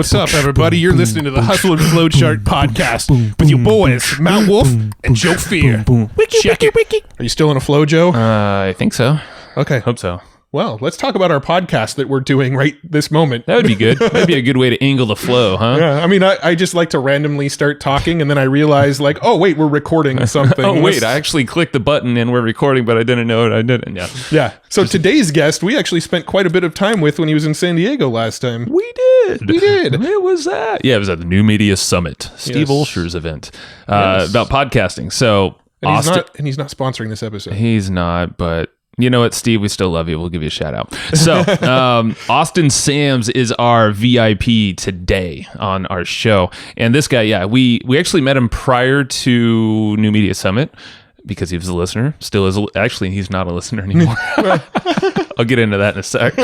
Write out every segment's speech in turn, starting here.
What's up, everybody? You're listening to the Hustle and Flow Chart podcast with your boys, Mount Wolf and Joe Fier. Check it. Are you still in a flow, Joe? I think so. Okay. Hope so. Well, let's talk about our podcast that we're doing right this moment. That would be good. That'd be a good way to angle the flow, huh? Yeah, I mean, I just like to randomly start talking, and then I realize, like, oh, wait, we're recording something. Oh, wait, I actually clicked the button and we're recording, but I didn't know it. I didn't. Yeah. Yeah. So today's guest, we actually spent quite a bit of time with when he was in San Diego last time. We did. It was that. Yeah, it was at the New Media Summit, Steve Olsher's event, about podcasting. So, and he's not sponsoring this episode. He's not, but... You know what, Steve? We still love you. We'll give you a shout out. So, Austin Sams is our VIP today on our show. And this guy, we actually met him prior to New Media Summit because he was a listener. Still is. Actually, he's not a listener anymore. I'll get into that in a sec.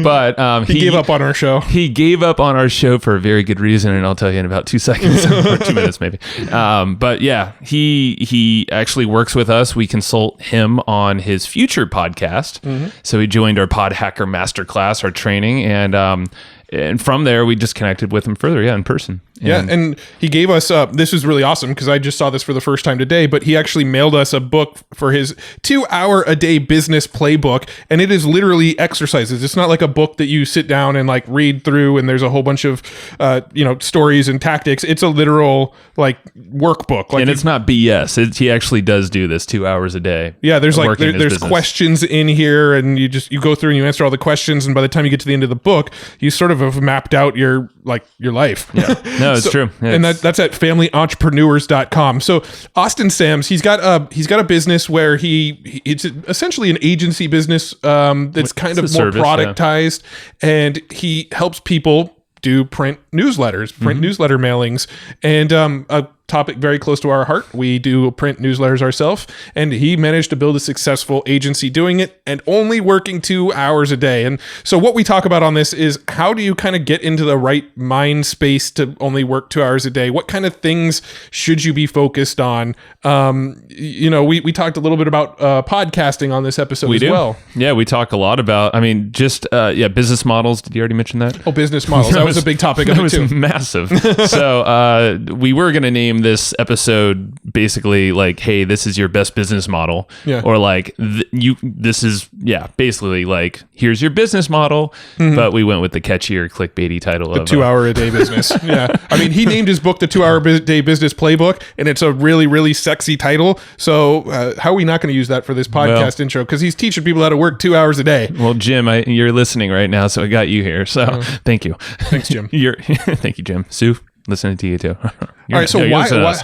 But he gave up on our show. He gave up on our show for a very good reason, and I'll tell you in about 2 seconds or 2 minutes maybe. But yeah, he actually works with us. We consult him on his future podcast. Mm-hmm. So he joined our Pod Hacker Masterclass, our training, and from there we just connected with him further, in person. And he gave us this is really awesome because I just saw this for the first time today, but he actually mailed us a book for his 2-hour-a-day business playbook, and it is literally exercises. It's not like a book that you sit down and like read through and there's a whole bunch of stories and tactics. It's a literal like workbook. Like, and it's not BS. He actually does do this 2 hours a day. Yeah, there's like there's questions in here, and you go through and you answer all the questions, and by the time you get to the end of the book, you sort of have mapped out your life. Yeah. No, it's true. Yeah, and that's at familyentrepreneurs.com. So Austin Sams, he's got a business where it's essentially an agency business that's kind of more productized, and he helps people do print newsletters, newsletter mailings, and a topic very close to our heart. We do print newsletters ourselves, and he managed to build a successful agency doing it and only working 2 hours a day. And so what we talk about on this is how do you kind of get into the right mind space to only work 2 hours a day? What kind of things should you be focused on? We talked a little bit about podcasting on this episode as well. Yeah, we talk a lot about, business models. Did you already mention that? Oh, business models. That was a big topic of it too. That was massive. So we were going to name this episode basically like, hey, this is your best business model, or like basically like, here's your business model. But we went with the catchier clickbaity title of 2 hour a day business. Yeah, I mean, he named his book the 2 hour day business playbook, and it's a really, really sexy title. So how are we not going to use that for this podcast intro? Because he's teaching people how to work 2 hours a day. Well, Jim, you're listening right now, so I got you here. So thank you. Thanks, Jim. Thank you, Jim. Sue, listening to you too. All right, so why all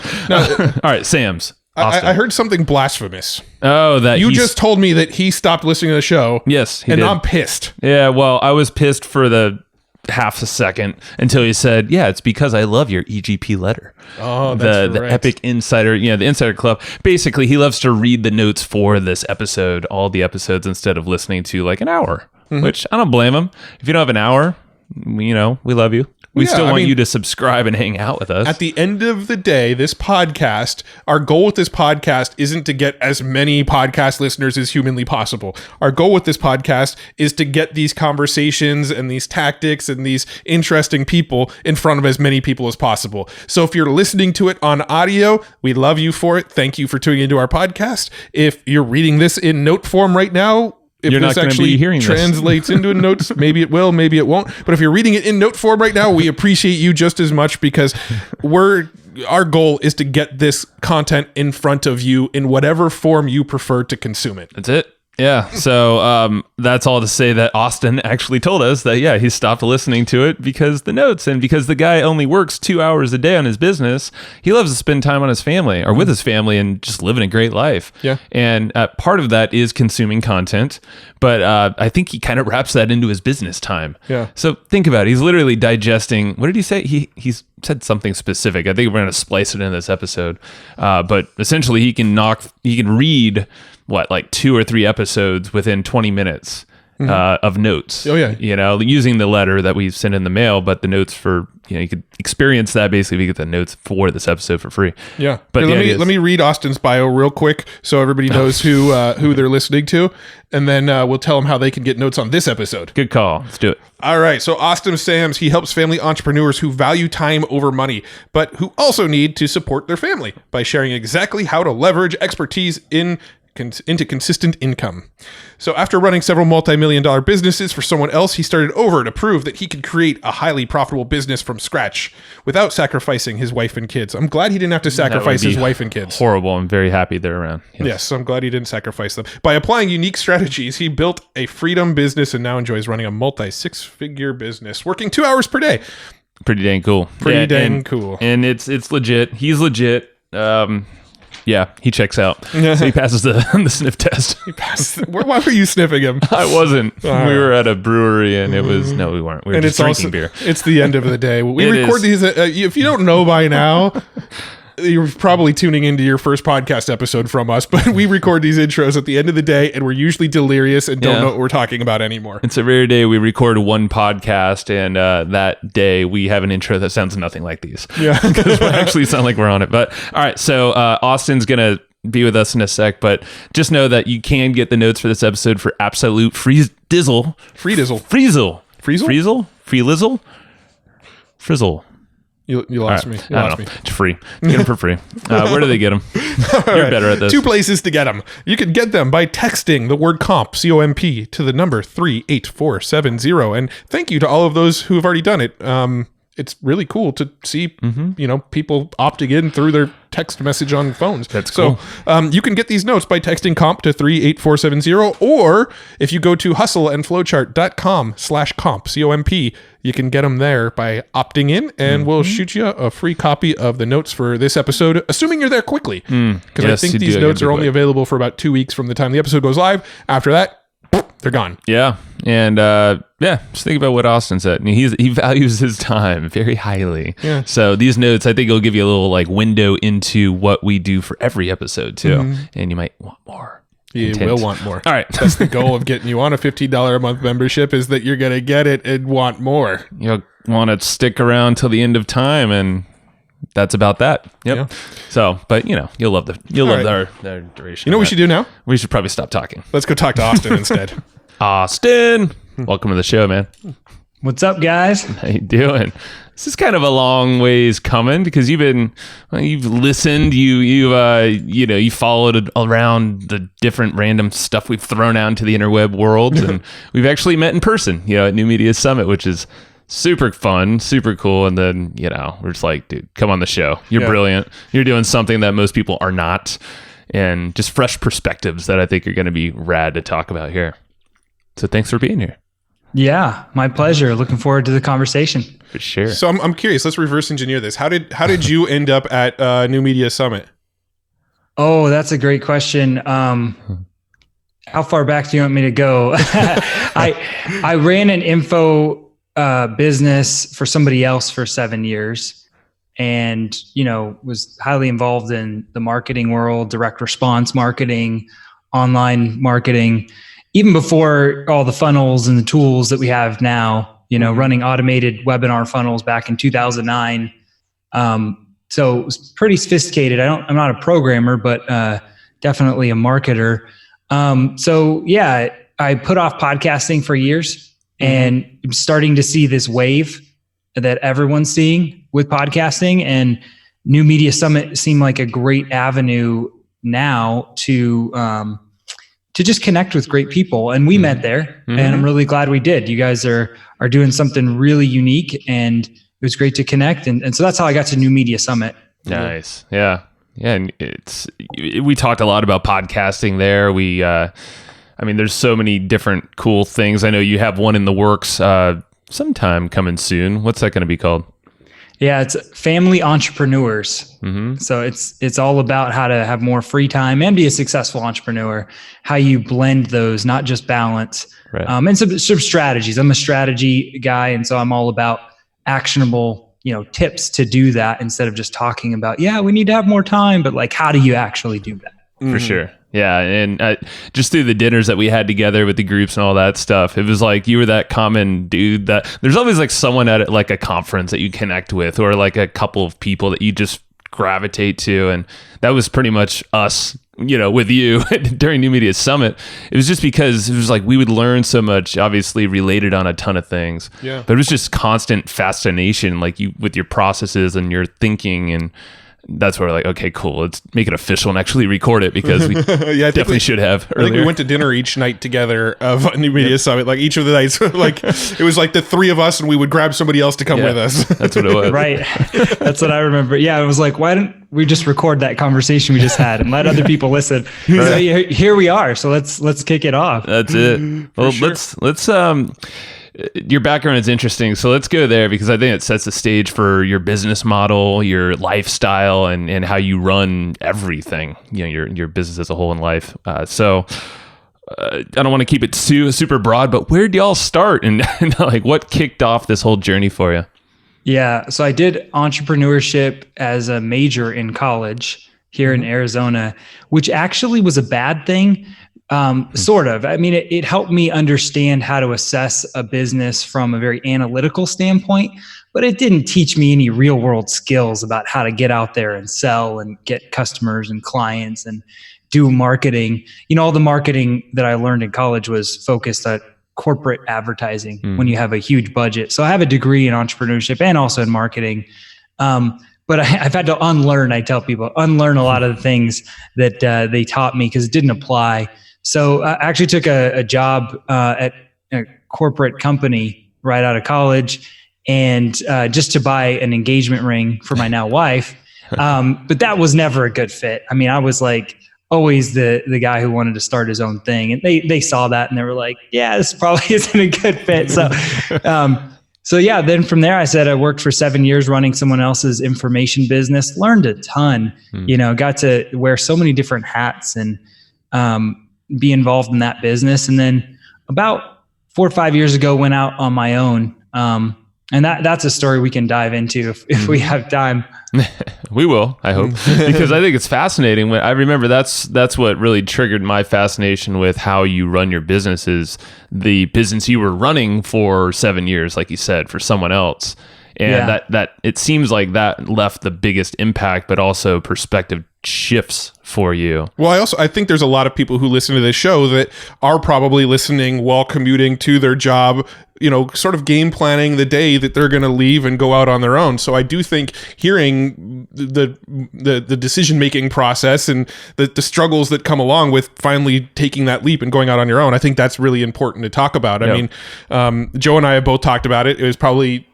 right, Sam's. I heard something blasphemous. Oh, that you just told me that he stopped listening to the show. Yes, he did. And I'm pissed. Yeah, well, I was pissed for the half a second until he said, yeah, it's because I love your EGP letter. Oh, that's the Epic Insider, the Insider Club. Basically, he loves to read the notes for this episode, all the episodes, instead of listening to like an hour, which I don't blame him. If you don't have an hour, we love you. We still want you to subscribe and hang out with us. At the end of the day, our goal with this podcast isn't to get as many podcast listeners as humanly possible. Our goal with this podcast is to get these conversations and these tactics and these interesting people in front of as many people as possible. So if you're listening to it on audio, we love you for it. Thank you for tuning into our podcast. If you're reading this in note form right now, if you're this not actually be hearing translates into notes, maybe it will, maybe it won't. But if you're reading it in note form right now, we appreciate you just as much because our goal is to get this content in front of you in whatever form you prefer to consume it. That's it. Yeah. So that's all to say that Austin actually told us that, he stopped listening to it because the notes, and because the guy only works 2 hours a day on his business. He loves to spend time on his family or with his family and just living a great life. Yeah. And part of that is consuming content, but I think he kind of wraps that into his business time. Yeah. So think about it. He's literally digesting. What did he say? He's said something specific. I think we're going to splice it in this episode. But essentially he can read like 2 or 3 episodes within 20 minutes of notes. Oh yeah, using the letter that we send in the mail, but the notes for you could experience that basically. You get the notes for this episode for free. Yeah, but let me read Austin's bio real quick so everybody knows who they're listening to, and then we'll tell them how they can get notes on this episode. Good call. Let's do it. All right. So Austin Sams, he helps family entrepreneurs who value time over money, but who also need to support their family by sharing exactly how to leverage expertise into consistent income. So after running several multi-million-dollar businesses for someone else, he started over to prove that he could create a highly profitable business from scratch without sacrificing his wife and kids. I'm glad he didn't have to sacrifice his wife and kids. Horrible. I'm very happy they're around. Yes, I'm glad he didn't sacrifice them. By applying unique strategies, he built a freedom business and now enjoys running a multi-six-figure business, working 2 hours per day. Pretty dang cool. Cool. And it's legit. He's legit. Yeah, he checks out. So he passes the sniff test. Why were you sniffing him? I wasn't. We were at a brewery and it was... No, we weren't. We were just drinking beer. It's the end of the day. We record these... if you don't know by now... You're probably tuning into your first podcast episode from us, but we record these intros at the end of the day, and we're usually delirious and don't know what we're talking about anymore. It's a rare day we record one podcast, and that day we have an intro that sounds nothing like these. Yeah. Because we actually sound like we're on it. But all right, so Austin's going to be with us in a sec, but just know that you can get the notes for this episode for absolute free dizzle. Frizzle. You lost me. It's free. Get them for free. Where do they get them? You're better at this. 2 places to get them. You can get them by texting the word comp, C-O-M-P, to the number 38470. And thank you to all of those who have already done it. It's really cool to see, people opting in through their text message on phones. That's cool. So you can get these notes by texting comp to 38470, or if you go to hustleandflowchart.com/comp, C-O-M-P, you can get them there by opting in, and we'll shoot you a free copy of the notes for this episode, assuming you're there quickly. Because I think these notes are only available for about 2 weeks from the time the episode goes live. After that, they're gone. Yeah. And just think about what Austin said. I mean, he values his time very highly. Yeah. So these notes, I think, will give you a little window into what we do for every episode too. And you might want more. You will want more. All right. That's the goal of getting you on a $15 a month membership, is that you're going to get it and want more. You'll want to stick around till the end of time, and that's about that. Yep. Yeah. So, but you'll love our duration. You know what we should do now? We should probably stop talking. Let's go talk to Austin instead. Austin, welcome to the show, man. What's up, guys? How you doing? This is kind of a long ways coming, because you've listened, you followed around the different random stuff we've thrown out into the interweb world, and we've actually met in person, at New Media Summit, which is super fun, super cool. And then, we're just like, dude, come on the show. You're brilliant. You're doing something that most people are not, and just fresh perspectives that I think are going to be rad to talk about here. So thanks for being here. Yeah, my pleasure. Looking forward to the conversation. For sure. So I'm curious. Let's reverse engineer this. How did you end up at New Media Summit? Oh, that's a great question. How far back do you want me to go? I ran an info business for somebody else for 7 years, and was highly involved in the marketing world, direct response marketing, online marketing, even before all the funnels and the tools that we have now, running automated webinar funnels back in 2009. So it was pretty sophisticated. I'm not a programmer, but definitely a marketer. I put off podcasting for years, and I'm starting to see this wave that everyone's seeing with podcasting, and New Media Summit seemed like a great avenue now to just connect with great people. And we met there, and I'm really glad we did. You guys are doing something really unique, and it was great to connect. And so that's how I got to New Media Summit. Nice. Yeah. Yeah. And we talked a lot about podcasting there. There's so many different cool things. I know you have one in the works, sometime coming soon. What's that going to be called? Yeah, it's Family Entrepreneurs. So it's all about how to have more free time and be a successful entrepreneur, how you blend those, not just balance, right. And some strategies. I'm a strategy guy, and so I'm all about actionable, tips to do that, instead of just talking about, we need to have more time, but how do you actually do that? For sure. Yeah, and just through the dinners that we had together with the groups and all that stuff, it was like you were that common dude that there's always like someone at like a conference that you connect with, or like a couple of people that you just gravitate to, and that was pretty much us, with you during New Media Summit. It was just because it was like we would learn so much, obviously related on a ton of things. Yeah, but it was just constant fascination, like you with your processes and your thinking, and that's where we're like, okay, cool, let's make it official and actually record it, because we definitely should have earlier. I think we went to dinner each night together of New Media Summit, like each of the nights, like it was like the three of us and we would grab somebody else to come with us. That's what it was. Right. That's what I remember. Yeah, it was like, why didn't we just record that conversation we just had and let other people listen? So here we are. So let's kick it off. That's it. Well, sure. let's your background is interesting, so let's go there, because I think it sets the stage for your business model, your lifestyle, and how you run everything, your business as a whole in life. So I don't want to keep it super broad, but where did y'all start, and like what kicked off this whole journey for you? Yeah, so I did entrepreneurship as a major in college here in Arizona, which actually was a bad thing. Sort of. I mean, it helped me understand how to assess a business from a very analytical standpoint, but it didn't teach me any real world skills about how to get out there and sell and get customers and clients and do marketing. All the marketing that I learned in college was focused on corporate advertising when you have a huge budget. So I have a degree in entrepreneurship and also in marketing. But I've had to unlearn a lot of the things that they taught me, because it didn't apply. So I actually took a job at a corporate company right out of college, and just to buy an engagement ring for my now wife. But that was never a good fit. I mean, I was like always the guy who wanted to start his own thing, and they saw that and they were like, yeah, this probably isn't a good fit. So yeah, then from there, I said I worked for 7 years running someone else's information business, learned a ton, got to wear so many different hats and be involved in that business. And then about 4 or 5 years ago, went out on my own. And that's a story we can dive into if we have time. We will, I hope, because I think it's fascinating. I remember that's what really triggered my fascination with how you run your business, is the business you were running for 7 years, like you said, for someone else. And that it seems like that left the biggest impact, but also perspective shifts for you. Well, I think there's a lot of people who listen to this show that are probably listening while commuting to their job, sort of game planning the day that they're going to leave and go out on their own. So I do think hearing the decision-making process and the struggles that come along with finally taking that leap and going out on your own, I think that's really important to talk about. I mean, Joe and I have both talked about it. It was probably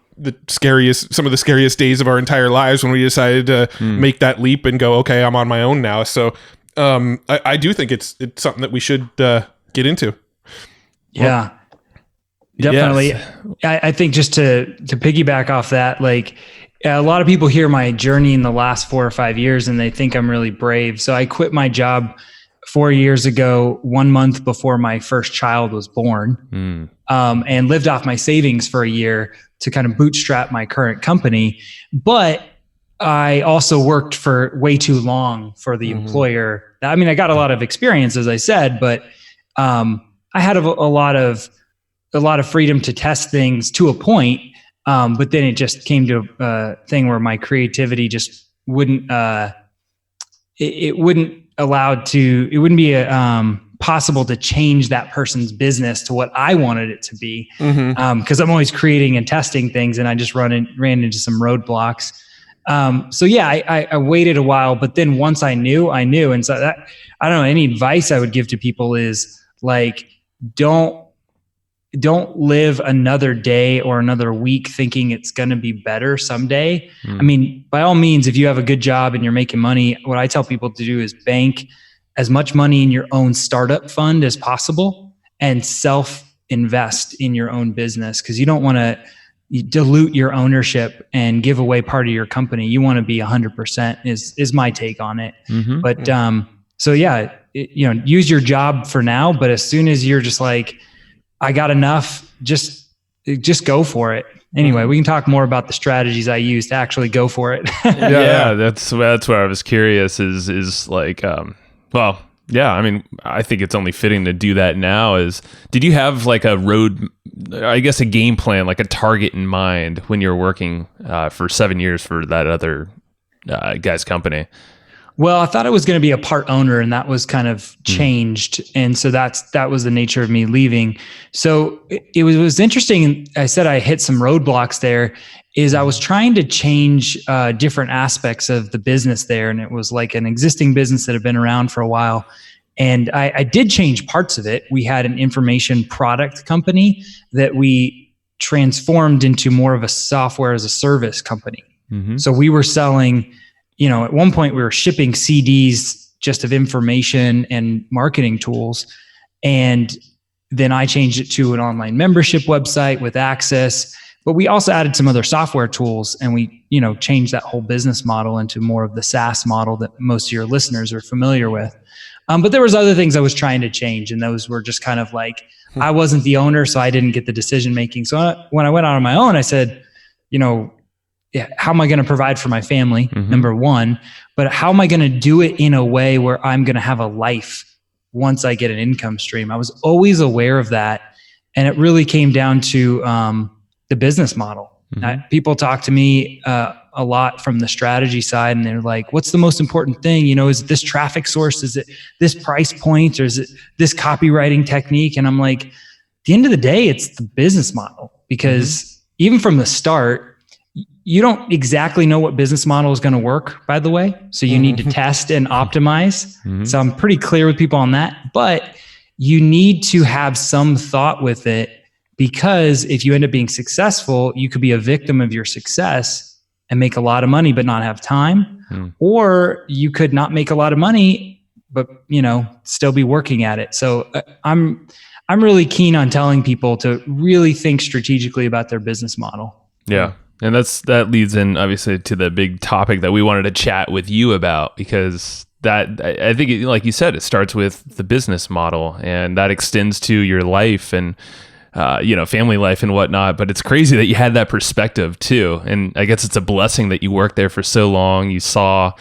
some of the scariest days of our entire lives when we decided to make that leap and go, okay, I'm on my own now. So I do think it's something that we should get into. Yeah, definitely. Yes. I think just to piggyback off that, like a lot of people hear my journey in the last 4 or 5 years and they think I'm really brave. So I quit my job 4 years ago, 1 month before my first child was born, and lived off my savings for a year to kind of bootstrap my current company. But I also worked for way too long for the employer. I mean, I got a lot of experience, as I said, but I had a lot of freedom to test things to a point. But then it just came to a thing where my creativity just wouldn't be possible to change that person's business to what I wanted it to be. Cause I'm always creating and testing things, and I just ran into some roadblocks. So yeah, I waited a while, but then once I knew. And so that, I don't know, any advice I would give to people is like, don't live another day or another week thinking it's going to be better someday. I mean, by all means, if you have a good job and you're making money, what I tell people to do is bank as much money in your own startup fund as possible and self-invest in your own business, because you don't want to dilute your ownership and give away part of your company. You want to be 100% is my take on it. But so yeah, use your job for now, but as soon as you're just like, I got enough, just go for it. Anyway, we can talk more about the strategies I use to actually go for it. Yeah, that's where I was curious is like, well, Yeah, I mean, I think it's only fitting to do that now. Did you have like a game plan, like a target in mind when you were working for 7 years for that other guy's company? Well, I thought it was going to be a part owner, and that was kind of changed. And so that was the nature of me leaving. So it was interesting. I said I hit some roadblocks there. Is I was trying to change different aspects of the business there. And it was like an existing business that had been around for a while. And I did change parts of it. We had an information product company that we transformed into more of a software as a service company. Mm-hmm. So we were selling, at one point we were shipping CDs just of information and marketing tools. And then I changed it to an online membership website with access. But we also added some other software tools, and we, changed that whole business model into more of the SaaS model that most of your listeners are familiar with. But there was other things I was trying to change, and those were just kind of like, I wasn't the owner, so I didn't get the decision making. So when I went out on my own, I said, how am I going to provide for my family? Mm-hmm. Number one, but how am I going to do it in a way where I'm going to have a life once I get an income stream? I was always aware of that, and it really came down to the business model. Mm-hmm. People talk to me a lot from the strategy side, and they're like, what's the most important thing? Is it this traffic source? Is it this price point? Or is it this copywriting technique? And I'm like, at the end of the day, it's the business model, because even from the start, you don't exactly know what business model is going to work, by the way. So you need to test and optimize. Mm-hmm. So I'm pretty clear with people on that, but you need to have some thought with it. Because if you end up being successful, you could be a victim of your success and make a lot of money, but not have time. Or you could not make a lot of money, but, still be working at it. So I'm really keen on telling people to really think strategically about their business model. Yeah. And that leads in obviously to the big topic that we wanted to chat with you about, because that, I think, like you said, it starts with the business model, and that extends to your life and family life and whatnot. But it's crazy that you had that perspective too. And I guess it's a blessing that you worked there for so long. You saw,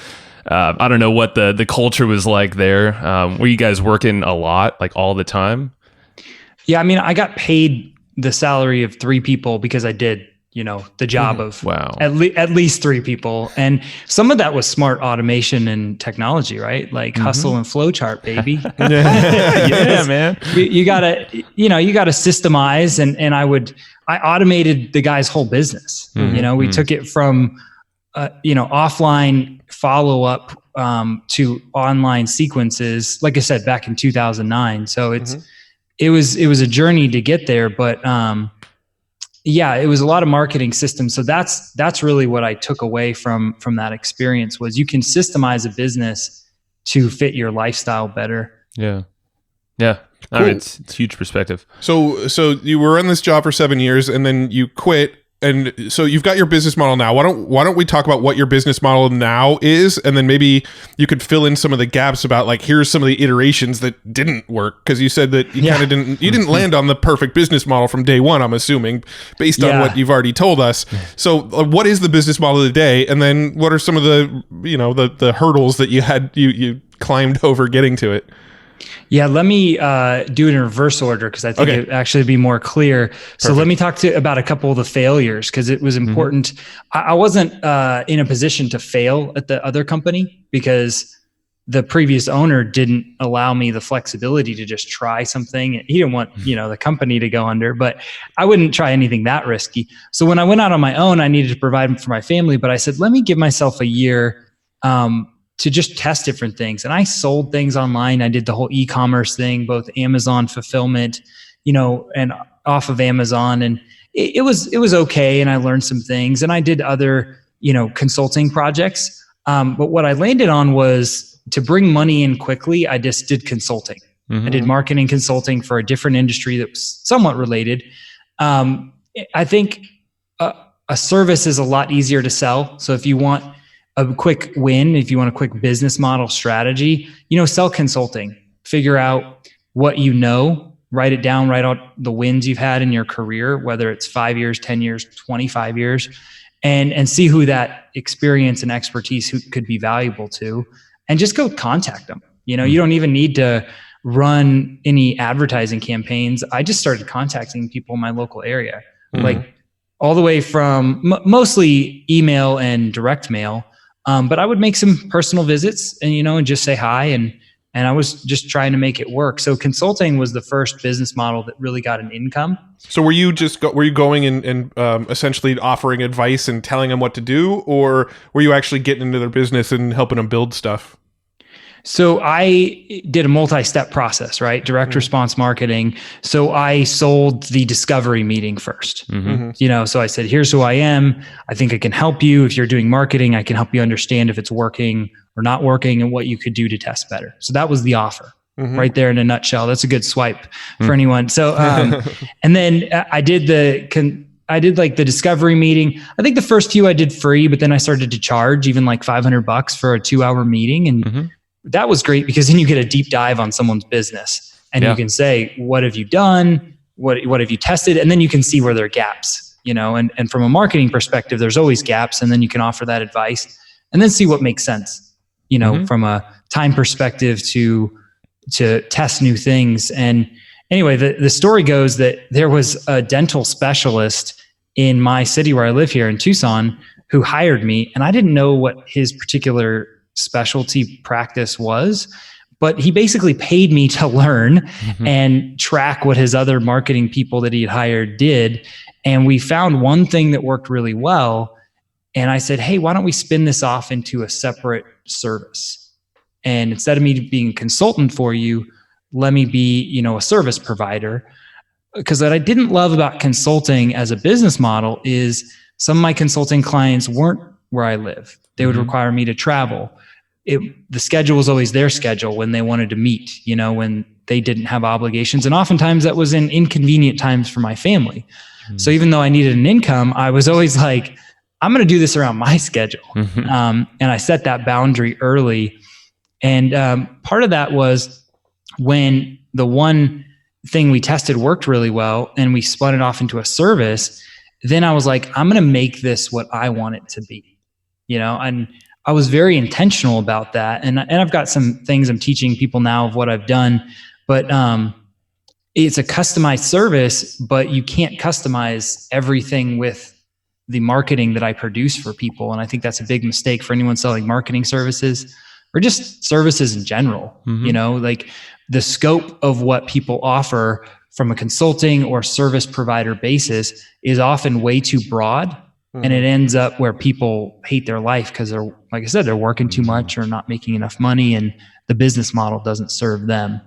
I don't know what the culture was like there. Were you guys working a lot, like all the time? Yeah. I mean, I got paid the salary of 3 people because I did, the job of at least 3 people. And some of that was smart automation and technology, right? Like hustle and flowchart, baby. Yeah, man. You gotta systemize. And I automated the guy's whole business. We took it from, offline follow-up to online sequences, like I said, back in 2009. So it was a journey to get there, but, it was a lot of marketing systems. So that's really what I took away from that experience, was you can systemize a business to fit your lifestyle better. Yeah. Yeah. Cool. I mean, it's huge perspective. So you were in this job for 7 years, and then you quit. And so you've got your business model now. Why don't we talk about what your business model now is, and then maybe you could fill in some of the gaps about, like, here's some of the iterations that didn't work, because you said that you kind of didn't land on the perfect business model from day one, I'm assuming, based on what you've already told us. So what is the business model today, and then what are some of the the hurdles that you climbed over getting to it? Yeah, let me do it in reverse order, because I think it would actually be more clear. Perfect. So let me talk about a couple of the failures, because it was important. I wasn't in a position to fail at the other company, because the previous owner didn't allow me the flexibility to just try something. He didn't want the company to go under, but I wouldn't try anything that risky. So when I went out on my own, I needed to provide for my family, but I said, let me give myself a year to just test different things. And I sold things online. I did the whole e-commerce thing, both Amazon fulfillment, and off of Amazon. And it was okay. And I learned some things, and I did other, consulting projects. But what I landed on was to bring money in quickly. I just did consulting. I did marketing consulting for a different industry that was somewhat related. I think a service is a lot easier to sell. So if you want a quick win, if you want a quick business model strategy, sell consulting, figure out what write it down, write out the wins you've had in your career, whether it's 5 years, 10 years, 25 years, and see who that experience and expertise who could be valuable to, and just go contact them. You know, you don't even need to run any advertising campaigns. I just started contacting people in my local area, like all the way from mostly email and direct mail. But I would make some personal visits and, you know, and just say hi. And I was just trying to make it work. So consulting was the first business model that really got an income. So were you going and essentially offering advice and telling them what to do, or were you actually getting into their business and helping them build stuff? So I did a multi-step process, right? Direct response marketing. So I sold the discovery meeting first. You know, so I said, here's who I am. I think I can help you. If you're doing marketing, I can help you understand if it's working or not working and what you could do to test better. So that was the offer right there in a nutshell. That's a good swipe for anyone. So, and then I did like the discovery meeting. I think the first few I did free, but then I started to charge even like $500 for a 2-hour meeting. And that was great because then you get a deep dive on someone's business and you can say, what have you done? What have you tested? And then you can see where there are gaps, you know, and from a marketing perspective, there's always gaps. And then you can offer that advice and then see what makes sense, you know, from a time perspective to test new things. And anyway, the story goes that there was a dental specialist in my city where I live here in Tucson who hired me. And I didn't know what his particular specialty practice was, but he basically paid me to learn and track what his other marketing people that he had hired did. And we found one thing that worked really well. And I said, hey, why don't we spin this off into a separate service? And instead of me being a consultant for you, let me be, you know, a service provider. Because what I didn't love about consulting as a business model is some of my consulting clients weren't where I live. They would require me to travel. The schedule was always their schedule when they wanted to meet, you know, when they didn't have obligations. And oftentimes that was in inconvenient times for my family. So even though I needed an income, I was always like, I'm going to do this around my schedule. And I set that boundary early. And part of that was when the one thing we tested worked really well and we spun it off into a service, then I was like, I'm going to make this what I want it to be, you know, and I was very intentional about that. And I've got some things I'm teaching people now of what I've done, but it's a customized service, but you can't customize everything with the marketing that I produce for people. And I think that's a big mistake for anyone selling marketing services or just services in general. You know, like the scope of what people offer from a consulting or service provider basis is often way too broad. And it ends up where people hate their life because they're, like I said, they're working too much or not making enough money and the business model doesn't serve them.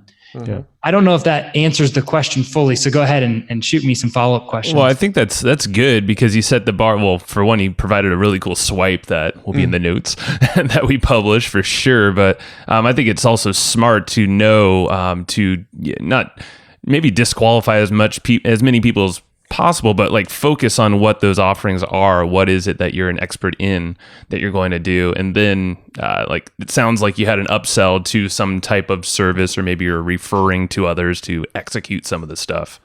I don't know if that answers the question fully. So go ahead and shoot me some follow-up questions. Well, I think that's good because you set the bar. Well, for one, you provided a really cool swipe that will be in the notes that we publish for sure. But I think it's also smart to know to not maybe disqualify as many people as possible, but like focus on what those offerings are. What is it that you're an expert in that you're going to do? And then like it sounds like you had an upsell to some type of service, or maybe you're referring to others to execute some of the stuff.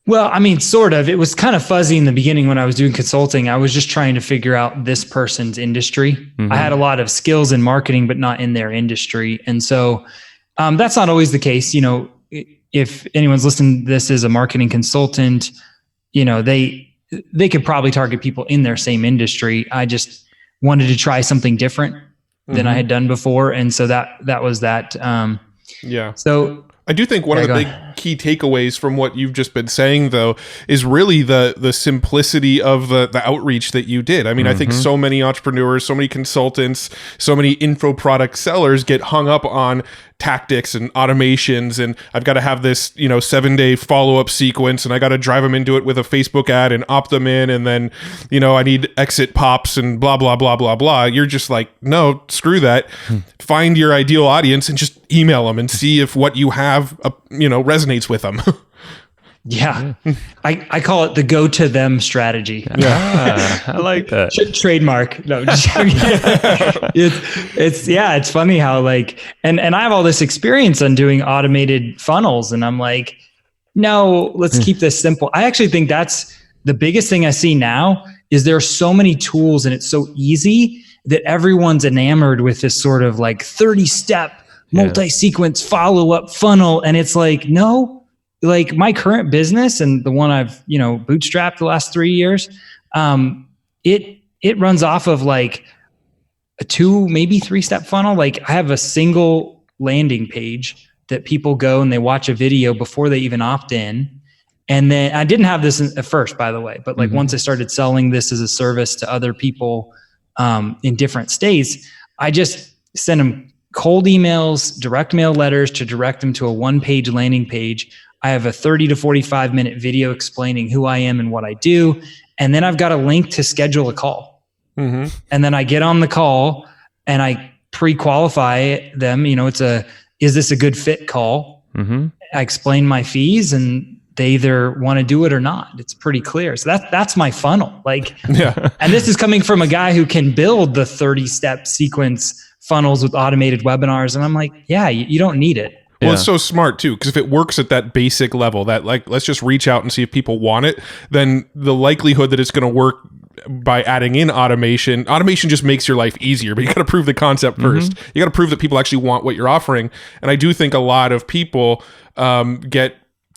Well, I mean, sort of. It was kind of fuzzy in the beginning when I was doing consulting. I was just trying to figure out this person's industry. I had a lot of skills in marketing, but not in their industry. And so that's not always the case. You know, if anyone's listening to this as a marketing consultant, you know, they could probably target people in their same industry. I just wanted to try something different than I had done before. And so that was that. So I do think one of the big key takeaways from what you've just been saying, though, is really the simplicity of the outreach that you did. I mean, I think so many entrepreneurs, so many consultants, so many info product sellers get hung up on tactics and automations, and I've got to have this, 7-day follow-up sequence, and I got to drive them into it with a Facebook ad and opt them in, and then, I need exit pops and blah, blah, blah, blah, blah. You're just like, no, screw that. Find your ideal audience and just email them and see if what you have, resonates with them. Yeah. I call it the go to them strategy. Yeah. I like that. Trademark. No, just it's funny how and I have all this experience on doing automated funnels, and I'm like, no, let's keep this simple. I actually think that's the biggest thing I see now is there are so many tools and it's so easy that everyone's enamored with this sort of like 30-step multi-sequence follow-up funnel. And it's like, no, like my current business and the one I've, bootstrapped the last 3 years, it runs off of like a 2, maybe 3-step funnel. Like I have a single landing page that people go and they watch a video before they even opt in. And then I didn't have this at first, by the way, but like once I started selling this as a service to other people in different states, I just send them cold emails, direct mail letters to direct them to a 1-page landing page. I have a 30 to 45 minute video explaining who I am and what I do. And then I've got a link to schedule a call. And then I get on the call and I pre-qualify them. Is this a good fit call? I explain my fees and they either want to do it or not. It's pretty clear. So that's my funnel. And this is coming from a guy who can build the 30-step sequence funnels with automated webinars. And I'm like, yeah, you don't need it. Well, it's so smart too, because if it works at that basic level, that like, let's just reach out and see if people want it, then the likelihood that it's going to work by adding in automation just makes your life easier, but you got to prove the concept first. You got to prove that people actually want what you're offering. And I do think a lot of people get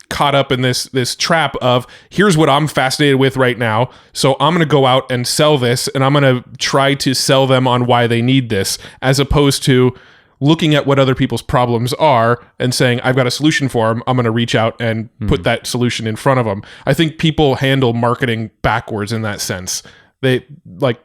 caught up in this trap of, here's what I'm fascinated with right now, so I'm going to go out and sell this, and I'm going to try to sell them on why they need this, as opposed to looking at what other people's problems are and saying, I've got a solution for them. I'm going to reach out and put that solution in front of them. I think people handle marketing backwards in that sense. They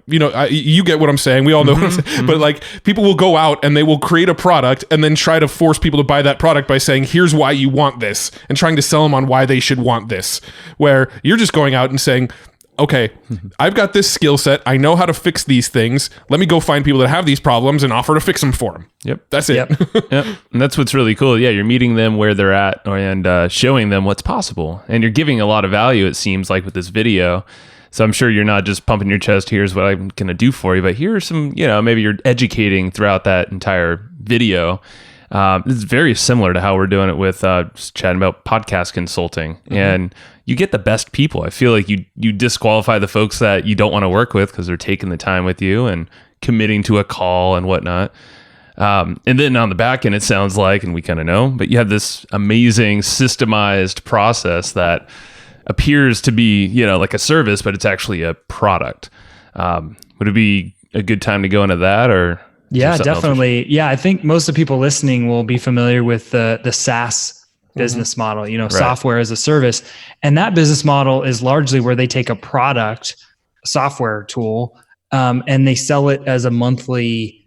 you get what I'm saying. We all know what I'm saying. But like, people will go out and they will create a product and then try to force people to buy that product by saying, here's why you want this, and trying to sell them on why they should want this, where you're just going out and saying, okay, I've got this skill set. I know how to fix these things. Let me go find people that have these problems and offer to fix them for them. Yep. That's it. Yep. And that's what's really cool. Yeah. You're meeting them where they're at and showing them what's possible. And you're giving a lot of value, it seems like, with this video. So I'm sure you're not just pumping your chest, here's what I'm going to do for you, but here's some, maybe you're educating throughout that entire video. It's very similar to how we're doing it with just chatting about podcast consulting. And you get the best people. I feel like you disqualify the folks that you don't want to work with because they're taking the time with you and committing to a call and whatnot. And then on the back end, it sounds like, and we kind of know, but you have this amazing systemized process that appears to be, like a service, but it's actually a product. Would it be a good time to go into that, or? Yeah, definitely. Yeah, I think most of the people listening will be familiar with the SaaS business model, software as a service. And that business model is largely where they take a product, a software tool, and they sell it as a monthly,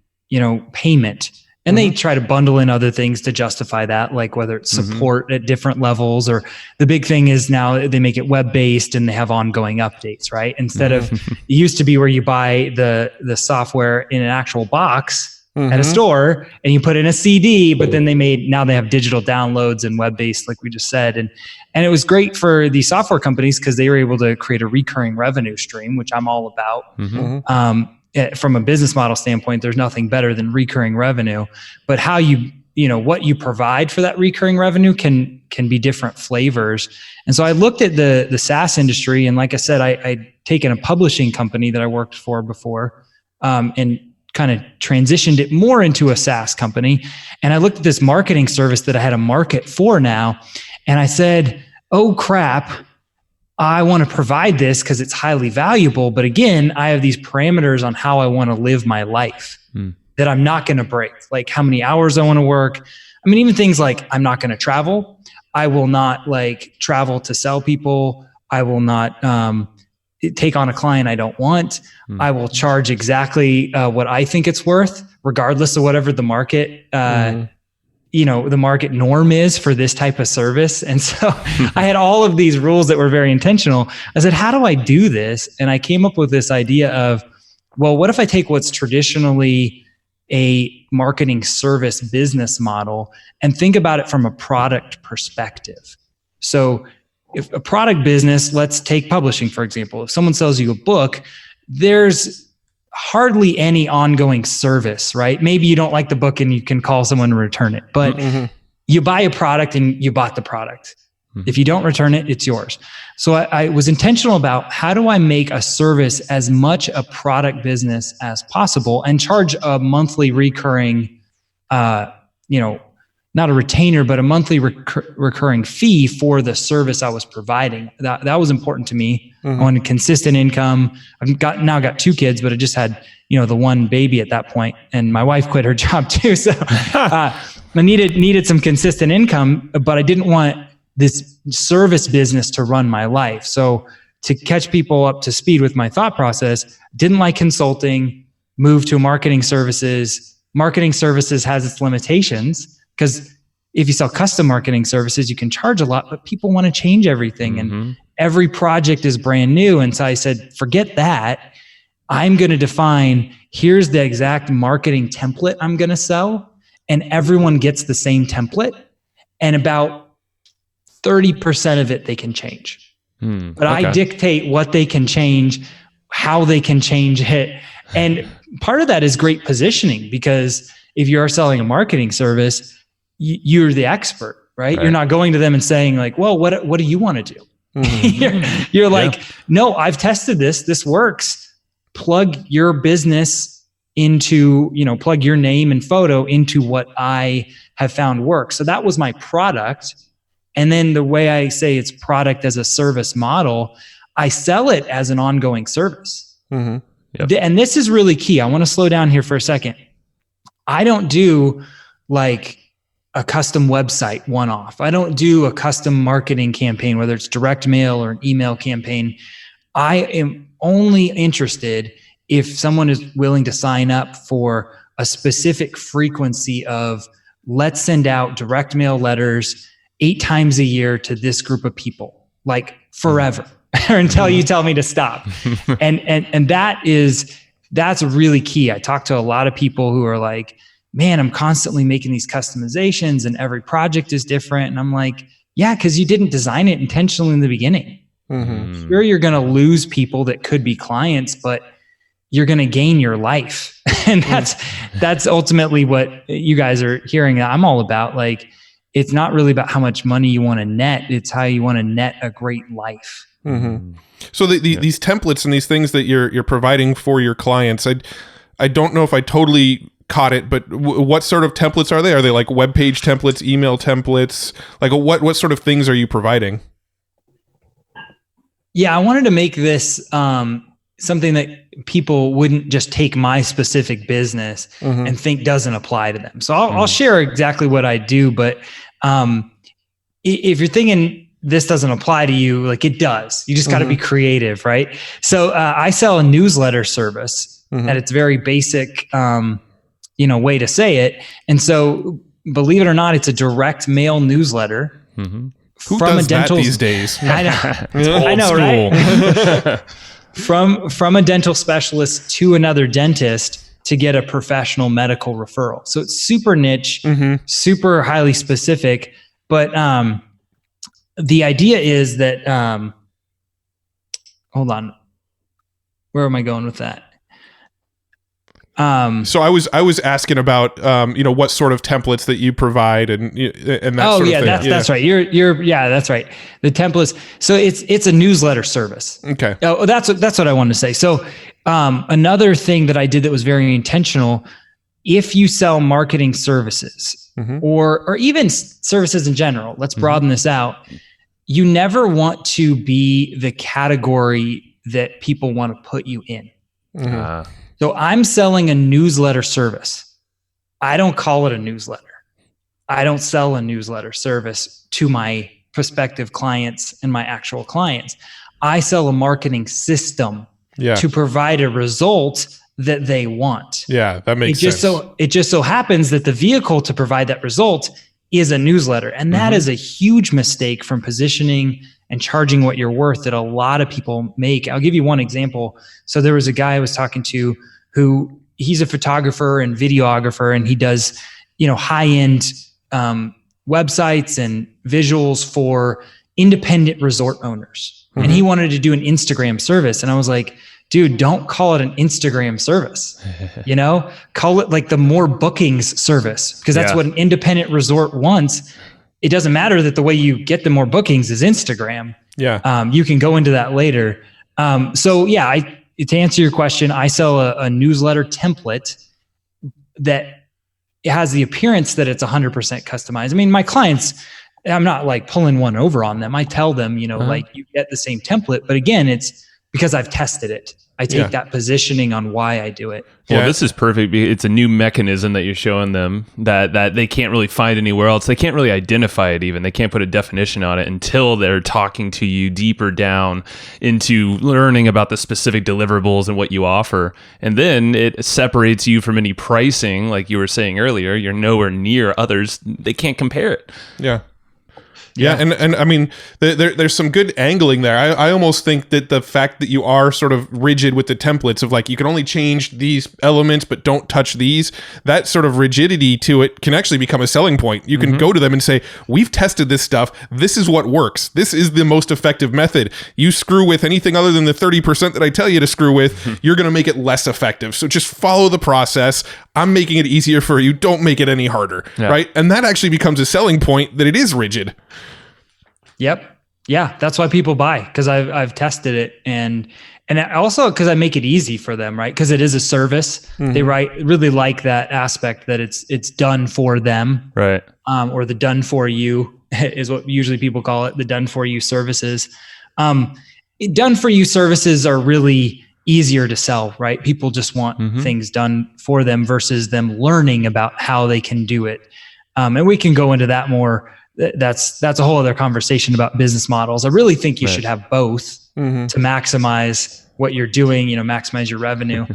payment. And they try to bundle in other things to justify that, like whether it's support at different levels, or the big thing is now they make it web-based and they have ongoing updates, right? Instead of, it used to be where you buy the software in an actual box at a store and you put in a CD, but then now they have digital downloads and web-based, like we just said. And it was great for the software companies because they were able to create a recurring revenue stream, which I'm all about. From a business model standpoint, there's nothing better than recurring revenue, but how what you provide for that recurring revenue can be different flavors. And so I looked at the SaaS industry, and like I said, I'd taken a publishing company that I worked for before, and kind of transitioned it more into a SaaS company. And I looked at this marketing service that I had a market for now, and I said, oh crap, I want to provide this because it's highly valuable. But again, I have these parameters on how I want to live my life that I'm not going to break, like how many hours I want to work. I mean, even things like I'm not going to travel. I will not travel to sell people. I will not take on a client I don't want. I will charge exactly what I think it's worth, regardless of whatever the market the market norm is for this type of service. And so I had all of these rules that were very intentional. I said, how do I do this? And I came up with this idea of, well, what if I take what's traditionally a marketing service business model and think about it from a product perspective? So if a product business, let's take publishing, for example. If someone sells you a book, there's hardly any ongoing service, right? Maybe you don't like the book and you can call someone and return it, but you buy a product and you bought the product. If you don't return it, it's yours. So I was intentional about how do I make a service as much a product business as possible and charge a monthly recurring, not a retainer, but a monthly recurring fee for the service I was providing. That was important to me. I wanted consistent income. I've now got 2 kids, but I just had, the one baby at that point, and my wife quit her job too. So I needed some consistent income, but I didn't want this service business to run my life. So to catch people up to speed with my thought process, didn't like consulting, moved to marketing services. Marketing services has its limitations, because if you sell custom marketing services, you can charge a lot, but people want to change everything. And every project is brand new. And so I said, forget that. I'm going to define, here's the exact marketing template I'm going to sell. And everyone gets the same template. And about 30% of it, they can change. But I dictate what they can change, how they can change it. And part of that is great positioning, because if you are selling a marketing service, you're the expert, right? You're not going to them and saying like, well, what do you want to do? You're like, no, I've tested this. This works. Plug your business into, plug your name and photo into what I have found works. So that was my product. And then the way I say it's product as a service model, I sell it as an ongoing service. And this is really key. I want to slow down here for a second. I don't do like a custom website one-off. I don't do a custom marketing campaign, whether it's direct mail or an email campaign. I am only interested if someone is willing to sign up for a specific frequency of, let's send out direct mail letters 8 times a year to this group of people, like forever, until you tell me to stop. And that's really key. I talk to a lot of people who are like, man, I'm constantly making these customizations and every project is different. And I'm like, yeah, because you didn't design it intentionally in the beginning. Sure, you're going to lose people that could be clients, but you're going to gain your life. And that's ultimately what you guys are hearing I'm all about. Like, it's not really about how much money you want to net. It's how you want to net a great life. So these templates and these things that you're providing for your clients, I don't know if I totally caught it, but what sort of templates are they? Are they like web page templates, email templates? Like what sort of things are you providing? Yeah, I wanted to make this something that people wouldn't just take my specific business and think doesn't apply to them. So I'll share exactly what I do, but if you're thinking this doesn't apply to you, like it does. You just got to be creative, right? So I sell a newsletter service at its very basic way to say it. And so, believe it or not, it's a direct mail newsletter. Who does that these days? I know, right? From a dental specialist to another dentist to get a professional medical referral. So it's super niche, super highly specific. But the idea is that, hold on, where am I going with that? So I was asking about what sort of templates that you provide and that sort of thing. That's right. That's right. The templates. So it's a newsletter service. Okay. Oh, that's what I wanted to say. So another thing that I did that was very intentional, if you sell marketing services or even services in general, let's broaden this out. You never want to be the category that people want to put you in. So I'm selling a newsletter service. I don't call it a newsletter. I don't sell a newsletter service to my prospective clients and my actual clients. I sell a marketing system to provide a result that they want. Yeah, that makes sense. It just so happens that the vehicle to provide that result is a newsletter. And that is a huge mistake from positioning and charging what you're worth that a lot of people make. I'll give you one example. So there was a guy I was talking to who he's a photographer and videographer, and he does, high-end websites and visuals for independent resort owners. And he wanted to do an Instagram service. And I was like, dude, don't call it an Instagram service. Call it like the more bookings service, because that's what an independent resort wants. it doesn't matter that the way you get the more bookings is Instagram. Yeah. You can go into that later. To answer your question, I sell a newsletter template that has the appearance that it's 100% customized. I mean, my clients, I'm not like pulling one over on them. I tell them, like you get the same template, but again, it's because I've tested it. I take that positioning on why I do it. Well, this is perfect. It's a new mechanism that you're showing them that they can't really find anywhere else. They can't really identify it even. They can't put a definition on it until they're talking to you deeper down into learning about the specific deliverables and what you offer. And then it separates you from any pricing. Like you were saying earlier, you're nowhere near others. They can't compare it. Yeah. Yeah, and I mean, there's some good angling there. I almost think that the fact that you are sort of rigid with the templates of like, you can only change these elements, but don't touch these, that sort of rigidity to it can actually become a selling point. You can go to them and say, we've tested this stuff. This is what works. This is the most effective method. You screw with anything other than the 30% that I tell you to screw with, you're going to make it less effective. So just follow the process. I'm making it easier for you. Don't make it any harder, right? And that actually becomes a selling point that it is rigid. Yep. Yeah. That's why people buy, because I've tested it. And also because I make it easy for them, right? Because it is a service. They really like that aspect that it's done for them. Right. Or the done for you is what usually people call it, the done for you services. Done for you services are really easier to sell, right? People just want things done for them versus them learning about how they can do it. And we can go into that more. That's a whole other conversation about business models. I really think you should have both to maximize what you're doing, maximize your revenue.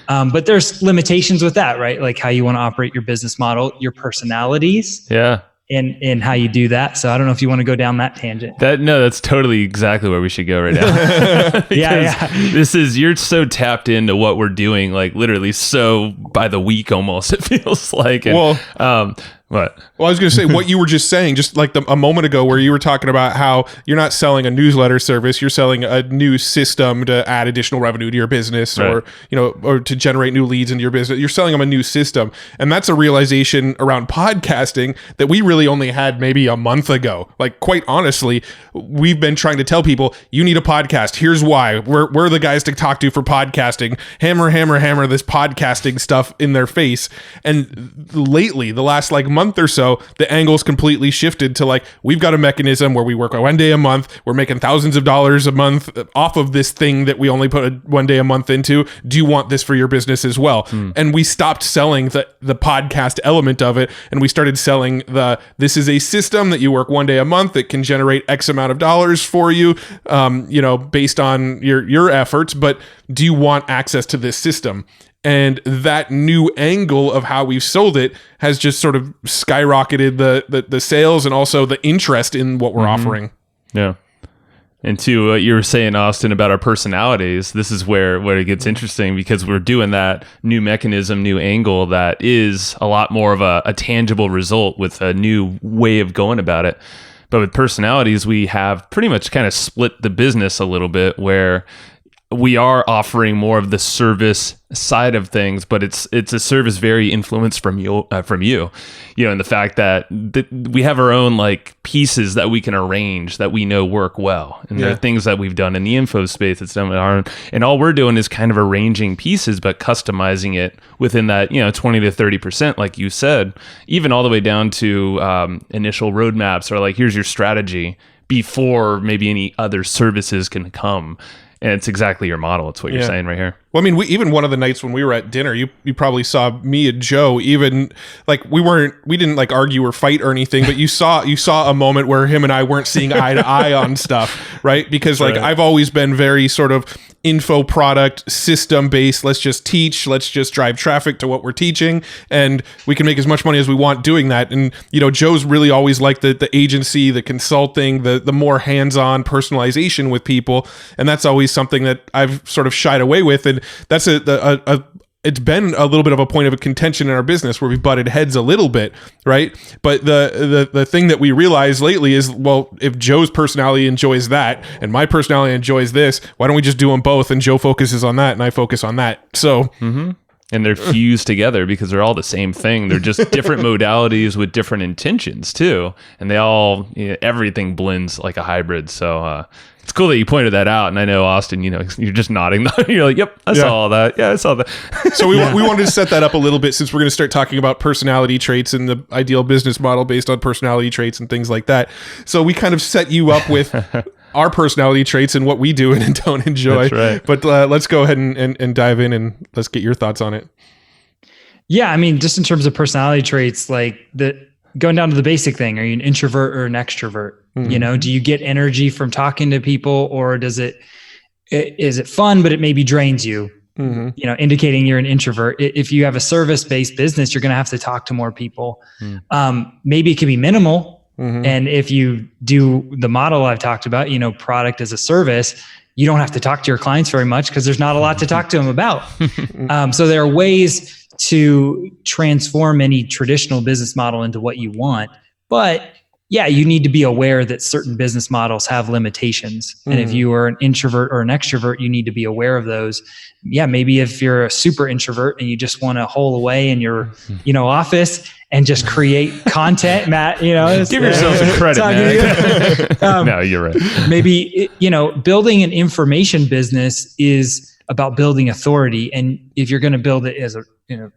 But there's limitations with that, right? Like how you want to operate your business model, your personalities. Yeah. And how you do that. So I don't know if you want to go down that tangent. That's totally exactly where we should go right now. You're so tapped into what we're doing, like literally so by the week almost, it feels like. And, what? Well, I was going to say what you were just saying, just like a moment ago, where you were talking about how you're not selling a newsletter service, you're selling a new system to add additional revenue to your business, or to generate new leads into your business. You're selling them a new system, and that's a realization around podcasting that we really only had maybe a month ago. Like, quite honestly, we've been trying to tell people you need a podcast. Here's why. We're the guys to talk to for podcasting. Hammer this podcasting stuff in their face. And lately, the last month or so, the angle's completely shifted to like, we've got a mechanism where we work one day a month. We're making thousands of dollars a month off of this thing that we only put one day a month into. Do you want this for your business as well? And we stopped selling the podcast element of it, and we started selling this is a system that you work one day a month that can generate X amount of dollars for you, based on your efforts. But do you want access to this system? And that new angle of how we've sold it has just sort of skyrocketed the sales and also the interest in what we're offering. Yeah. And to what you were saying, Austin, about our personalities, this is where it gets interesting, because we're doing that new mechanism, new angle that is a lot more of a tangible result with a new way of going about it. But with personalities, we have pretty much kind of split the business a little bit, where we are offering more of the service side of things, but it's a service very influenced from you, and the fact that we have our own like pieces that we can arrange that we know work well, and there are things that we've done in the info space that's done with our own, and all we're doing is kind of arranging pieces, but customizing it within that 20 to 30%, like you said, even all the way down to initial roadmaps, or like, here's your strategy before maybe any other services can come. And it's exactly your model. It's what you're saying right here. Well, I mean, even one of the nights when we were at dinner, you probably saw me and Joe, even like we didn't like argue or fight or anything, but you saw a moment where him and I weren't seeing eye to eye on stuff, right? Because like I've always been very sort of info product system based. Let's just teach, let's just drive traffic to what we're teaching, and we can make as much money as we want doing that. And Joe's really always liked the agency, the consulting, the more hands-on personalization with people, and that's always something that I've sort of shied away with. And that's it's been a little bit of a point of a contention in our business where we butted heads a little bit, right? But the thing that we realized lately is, well, if Joe's personality enjoys that and my personality enjoys this, why don't we just do them both? And Joe focuses on that and I focus on that. So and they're fused together because they're all the same thing. They're just different modalities with different intentions too, and they all everything blends like a hybrid. So it's cool that you pointed that out. And I know, Austin, you're just nodding. You're like, yep, I saw all that. Yeah, I saw that. So we wanted to set that up a little bit, since we're going to start talking about personality traits and the ideal business model based on personality traits and things like that. So we kind of set you up with our personality traits and what we do and don't enjoy. That's right. But let's go ahead and dive in, and let's get your thoughts on it. Yeah, I mean, just in terms of personality traits, like going down to the basic thing, are you an introvert or an extrovert? Mm-hmm. Do you get energy from talking to people, or is it fun, but it maybe drains you? Mm-hmm. Indicating you're an introvert. If you have a service-based business, you're going to have to talk to more people. Maybe it can be minimal. Mm-hmm. And if you do the model I've talked about, product as a service, you don't have to talk to your clients very much because there's not a lot to talk to them about. So there are ways to transform any traditional business model into what you want. But yeah, you need to be aware that certain business models have limitations. Mm-hmm. And if you are an introvert or an extrovert, you need to be aware of those. Yeah, maybe if you're a super introvert and you just want to hole away in your, office and just create content, Matt, give yourself some credit, man. No, you're right. Maybe, building an information business is about building authority. And if you're going to build it as a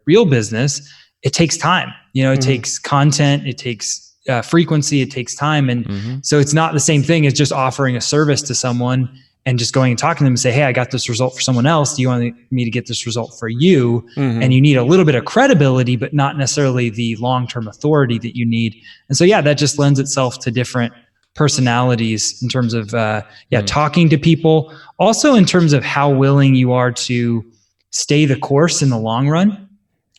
real business, it takes time. It takes content, it takes frequency, it takes time. And so it's not the same thing as just offering a service to someone and just going and talking to them and say, hey, I got this result for someone else. Do you want me to get this result for you? And you need a little bit of credibility, but not necessarily the long-term authority that you need. And so, yeah, that just lends itself to different personalities in terms of, talking to people. Also in terms of how willing you are to stay the course in the long run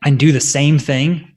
and do the same thing.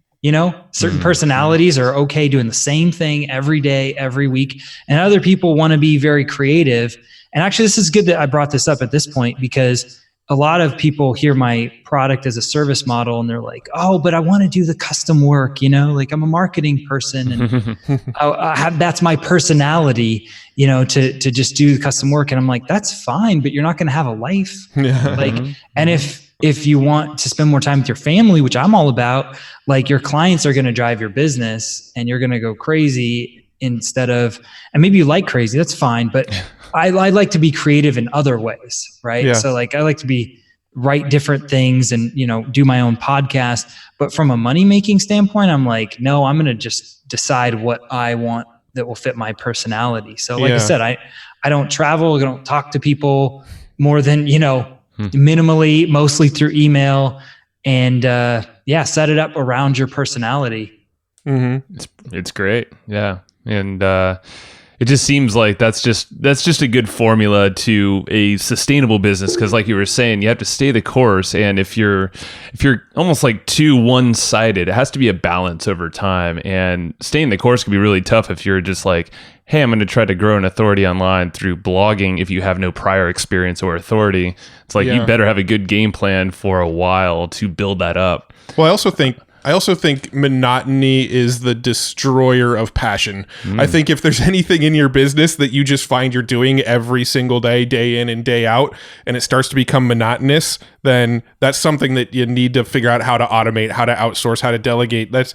Certain personalities are okay doing the same thing every day, every week. And other people want to be very creative. And actually, this is good that I brought this up at this point, because a lot of people hear my product as a service model and they're like, oh, but I want to do the custom work, like I'm a marketing person and that's my personality, to just do the custom work. And I'm like, that's fine, but you're not going to have a life. And if you want to spend more time with your family, which I'm all about, like your clients are going to drive your business and you're going to go crazy instead of, and maybe you like crazy, that's fine. But I like to be creative in other ways, right? Yeah. So like, I like to write different things and, do my own podcast. But from a money-making standpoint, I'm like, no, I'm going to just decide what I want that will fit my personality. So like I said, I don't travel, I don't talk to people more than, minimally, mostly through email, and set it up around your personality. It's great. Yeah. And it just seems like that's just a good formula to a sustainable business, because like you were saying, you have to stay the course. And if you're almost like too one-sided, it has to be a balance over time. And staying the course can be really tough if you're just like, hey, I'm going to try to grow an authority online through blogging if you have no prior experience or authority. It's like you better have a good game plan for a while to build that up. Well, I also think monotony is the destroyer of passion. I think if there's anything in your business that you just find you're doing every single day, day in and day out, and it starts to become monotonous, then that's something that you need to figure out how to automate, how to outsource, how to delegate. That's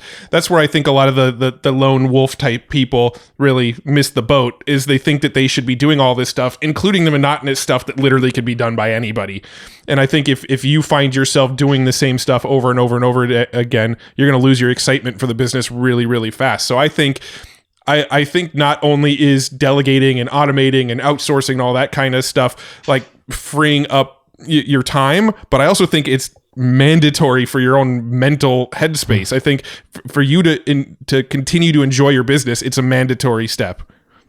where I think a lot of the lone wolf type people really miss the boat, is they think that they should be doing all this stuff, including the monotonous stuff that literally could be done by anybody. And I think if you find yourself doing the same stuff over and over and over again, you're going to lose your excitement for the business really, really fast. So I think not only is delegating and automating and outsourcing and all that kind of stuff like freeing up your time, but I also think it's mandatory for your own mental headspace. I think for you to continue to enjoy your business, it's a mandatory step.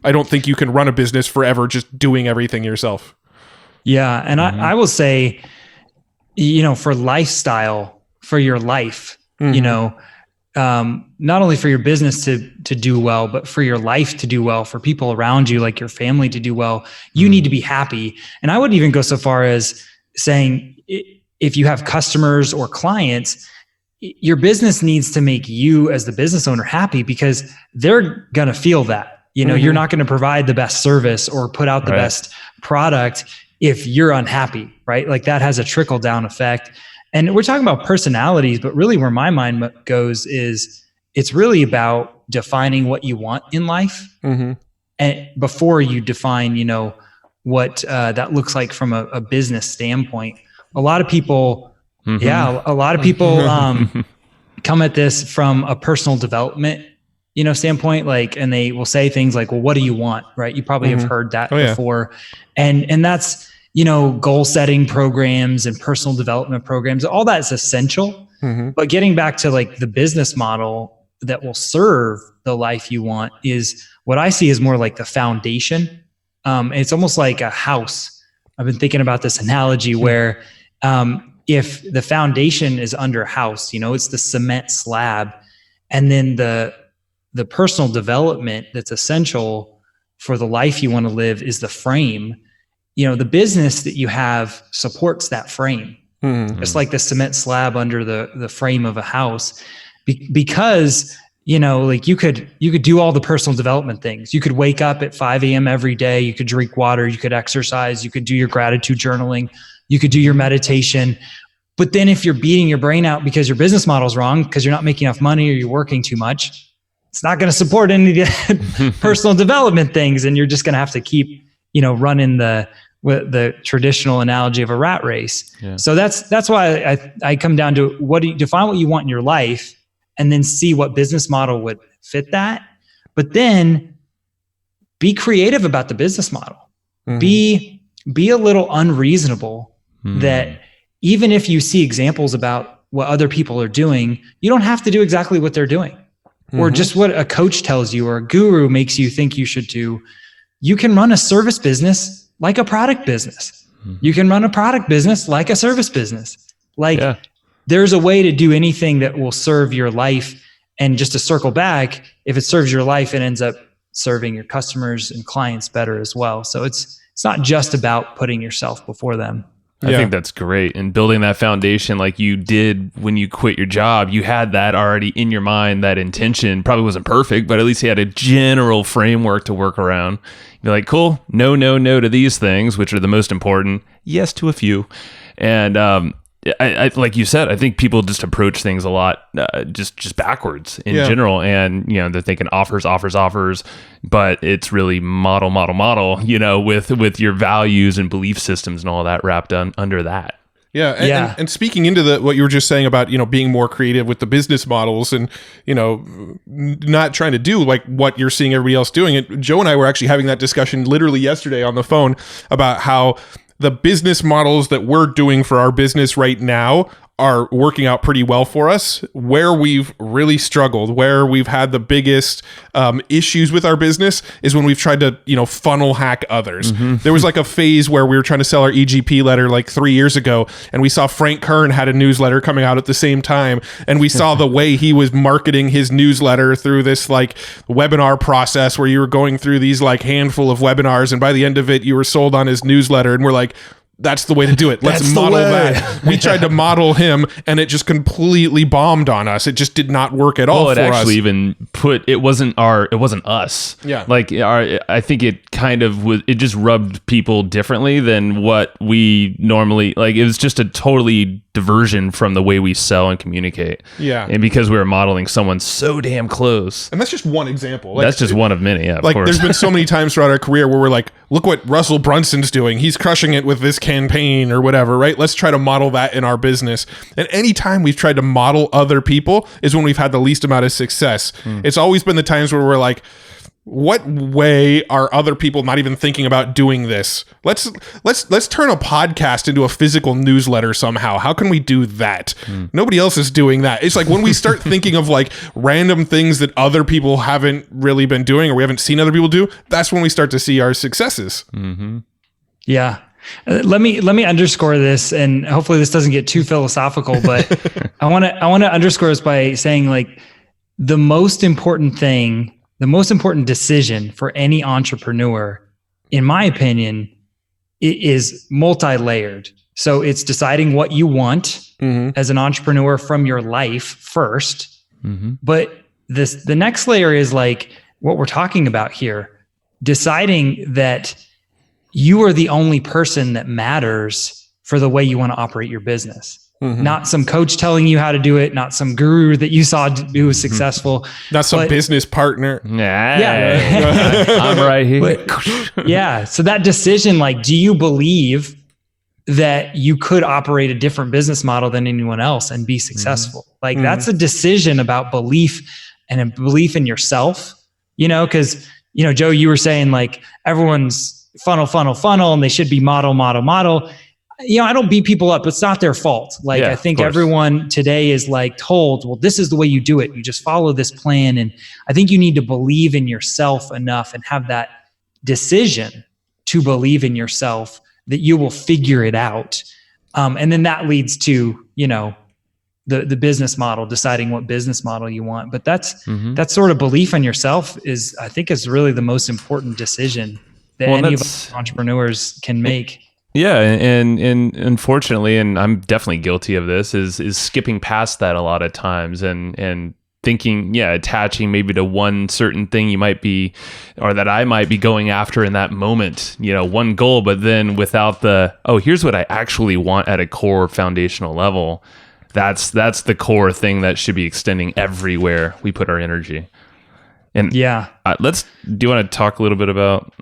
I don't think you can run a business forever just doing everything yourself. Yeah. And I will say, for lifestyle, for your life, not only for your business to do well, but for your life to do well, for people around you, like your family to do well, you need to be happy. And I would even go so far as saying, if you have customers or clients, your business needs to make you as the business owner happy, because they're going to feel that, you're not going to provide the best service or put out the best product if you're unhappy, right? Like that has a trickle down effect. And we're talking about personalities, but really where my mind goes is it's really about defining what you want in life. And before you define, what that looks like from a business standpoint. A lot of people, come at this from a personal development, standpoint, and they will say things like, well, what do you want? Right. You probably have heard that before. And that's, goal setting programs and personal development programs, all that's essential. But getting back to the business model that will serve the life you want is what I see as more like the foundation. It's almost like a house. I've been thinking about this analogy where, if the foundation is under a house, it's the cement slab, and then the personal development that's essential for the life you want to live is the frame. The business that you have supports that frame. It's like the cement slab under the frame of a house, because you could do all the personal development things. You could wake up at 5 a.m. every day. You could drink water. You could exercise. You could do your gratitude journaling. You could do your meditation. But then if you're beating your brain out because your business model is wrong, because you're not making enough money or you're working too much, it's not going to support any of the personal development things. And you're just going to have to keep, running the traditional analogy of a rat race. Yeah. So that's why I come down to define what you want in your life, and then see what business model would fit that. But then be creative about the business model. Be a little unreasonable, that even if you see examples about what other people are doing, you don't have to do exactly what they're doing, or just what a coach tells you or a guru makes you think you should do. You can run a service business like a product business. You can run a product business like a service business. There's a way to do anything that will serve your life. And just to circle back, if it serves your life, it ends up serving your customers and clients better as well. So it's not just about putting yourself before them. I think that's great. And building that foundation like you did when you quit your job, you had that already in your mind, that intention. Probably wasn't perfect, but at least you had a general framework to work around. You're like, cool, no to these things, which are the most important. Yes to a few. And I like you said, I think people just approach things a lot just backwards in general, and they're thinking offers, but it's really model, with your values and belief systems and all that wrapped under that. Yeah. And speaking into what you were just saying about, being more creative with the business models and, not trying to do like what you're seeing everybody else doing it. Joe and I were actually having that discussion literally yesterday on the phone about how the business models that we're doing for our business right now are working out pretty well for us. Where we've really struggled, where we've had the biggest issues with our business is when we've tried to, funnel hack others. There was like a phase where we were trying to sell our EGP letter like 3 years ago, and we saw Frank Kern had a newsletter coming out at the same time, and we saw the way he was marketing his newsletter through this like webinar process where you were going through these like handful of webinars, and by the end of it, you were sold on his newsletter, and we're like, that's the way to do it. Let's model that. We tried to model him, and it just completely bombed on us. It just did not work at all for us. Well, it actually even it wasn't us. Yeah. I think it kind of was, it just rubbed people differently than what we normally, it was just a totally diversion from the way we sell and communicate. Yeah. And because we were modeling someone so damn close. And that's just one example. That's just one of many, of course. There's been so many times throughout our career where we're like, look what Russell Brunson's doing. He's crushing it with this campaign or whatever, right? Let's try to model that in our business. And anytime we've tried to model other people is when we've had the least amount of success. It's always been the times where we're like, what way are other people not even thinking about doing this? Let's turn a podcast into a physical newsletter somehow. How can we do that? Nobody else is doing that. It's like when we start thinking of like random things that other people haven't really been doing or we haven't seen other people do, that's when we start to see our successes. Yeah. Let me underscore this, and hopefully this doesn't get too philosophical, but I want to underscore this by saying like the most important decision for any entrepreneur, in my opinion, is multi-layered. So it's deciding what you want as an entrepreneur from your life first. But the next layer is like what we're talking about here, deciding that you are the only person that matters for the way you want to operate your business. not some coach telling you how to do it, not some guru that you saw who was successful, not some business partner. Yeah, I'm right here. But, yeah. So that decision, like, do you believe that you could operate a different business model than anyone else and be successful? Like that's a decision about belief and a belief in yourself, because, Joe, you were saying like everyone's funnel, and they should be model. I don't beat people up. It's not their fault. Like, I think everyone today is like told, well, this is the way you do it. You just follow this plan. And I think you need to believe in yourself enough and have that decision to believe in yourself that you will figure it out. And then that leads to, the business model, deciding what business model you want. But that's sort of belief in yourself I think is really the most important decision that any of us entrepreneurs can make. Yeah, and unfortunately, and I'm definitely guilty of this, is skipping past that a lot of times and thinking, attaching maybe to one certain thing you might be, or that I might be going after in that moment, one goal, but then without here's what I actually want at a core foundational level. That's the core thing that should be extending everywhere we put our energy. And do you want to talk a little bit about?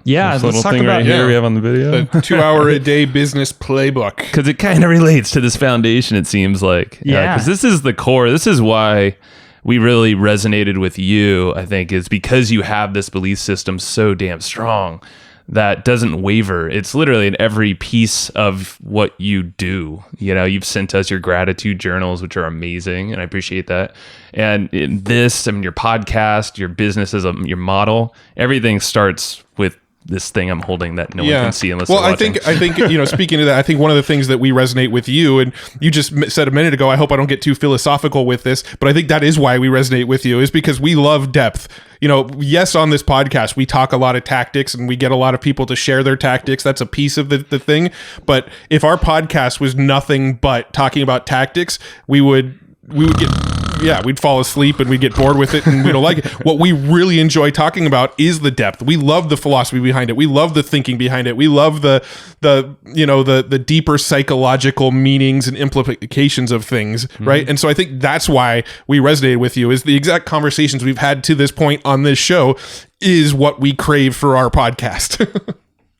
Yeah, this little thing right here we have on the video. The 2-hour-a-day business playbook. Because it kind of relates to this foundation, it seems like. Yeah. Because this is the core. This is why we really resonated with you, I think, is because you have this belief system so damn strong that doesn't waver. It's literally in every piece of what you do. You've sent us your gratitude journals, which are amazing, and I appreciate that. And in this, your podcast, your business as your model, everything starts with this thing I'm holding that no one can see unless they're watching. I think speaking to that, I think one of the things that we resonate with you, and you just said a minute ago, I hope I don't get too philosophical with this, but I think that is why we resonate with you, is because we love depth. Yes, on this podcast, we talk a lot of tactics and we get a lot of people to share their tactics. That's a piece of the thing. But if our podcast was nothing but talking about tactics, we would get, we'd fall asleep and we'd get bored with it and we don't like it. What we really enjoy talking about is the depth. We love the philosophy behind it. We love the thinking behind it. We love the deeper psychological meanings and implications of things, right? And so I think that's why we resonated with you, is the exact conversations we've had to this point on this show is what we crave for our podcast.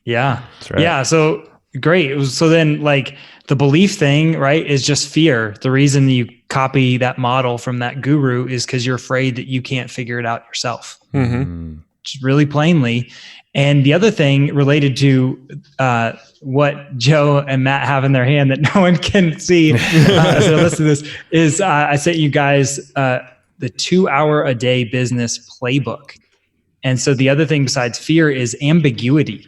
Yeah. That's right. Yeah. So great. So then like the belief thing, right, is just fear. The reason you copy that model from that guru is because you're afraid that you can't figure it out yourself. Just really plainly. And the other thing related to what Joe and Matt have in their hand that no one can see as they listen to this is I sent you guys the 2-hour-a-day business playbook. And so the other thing besides fear is ambiguity.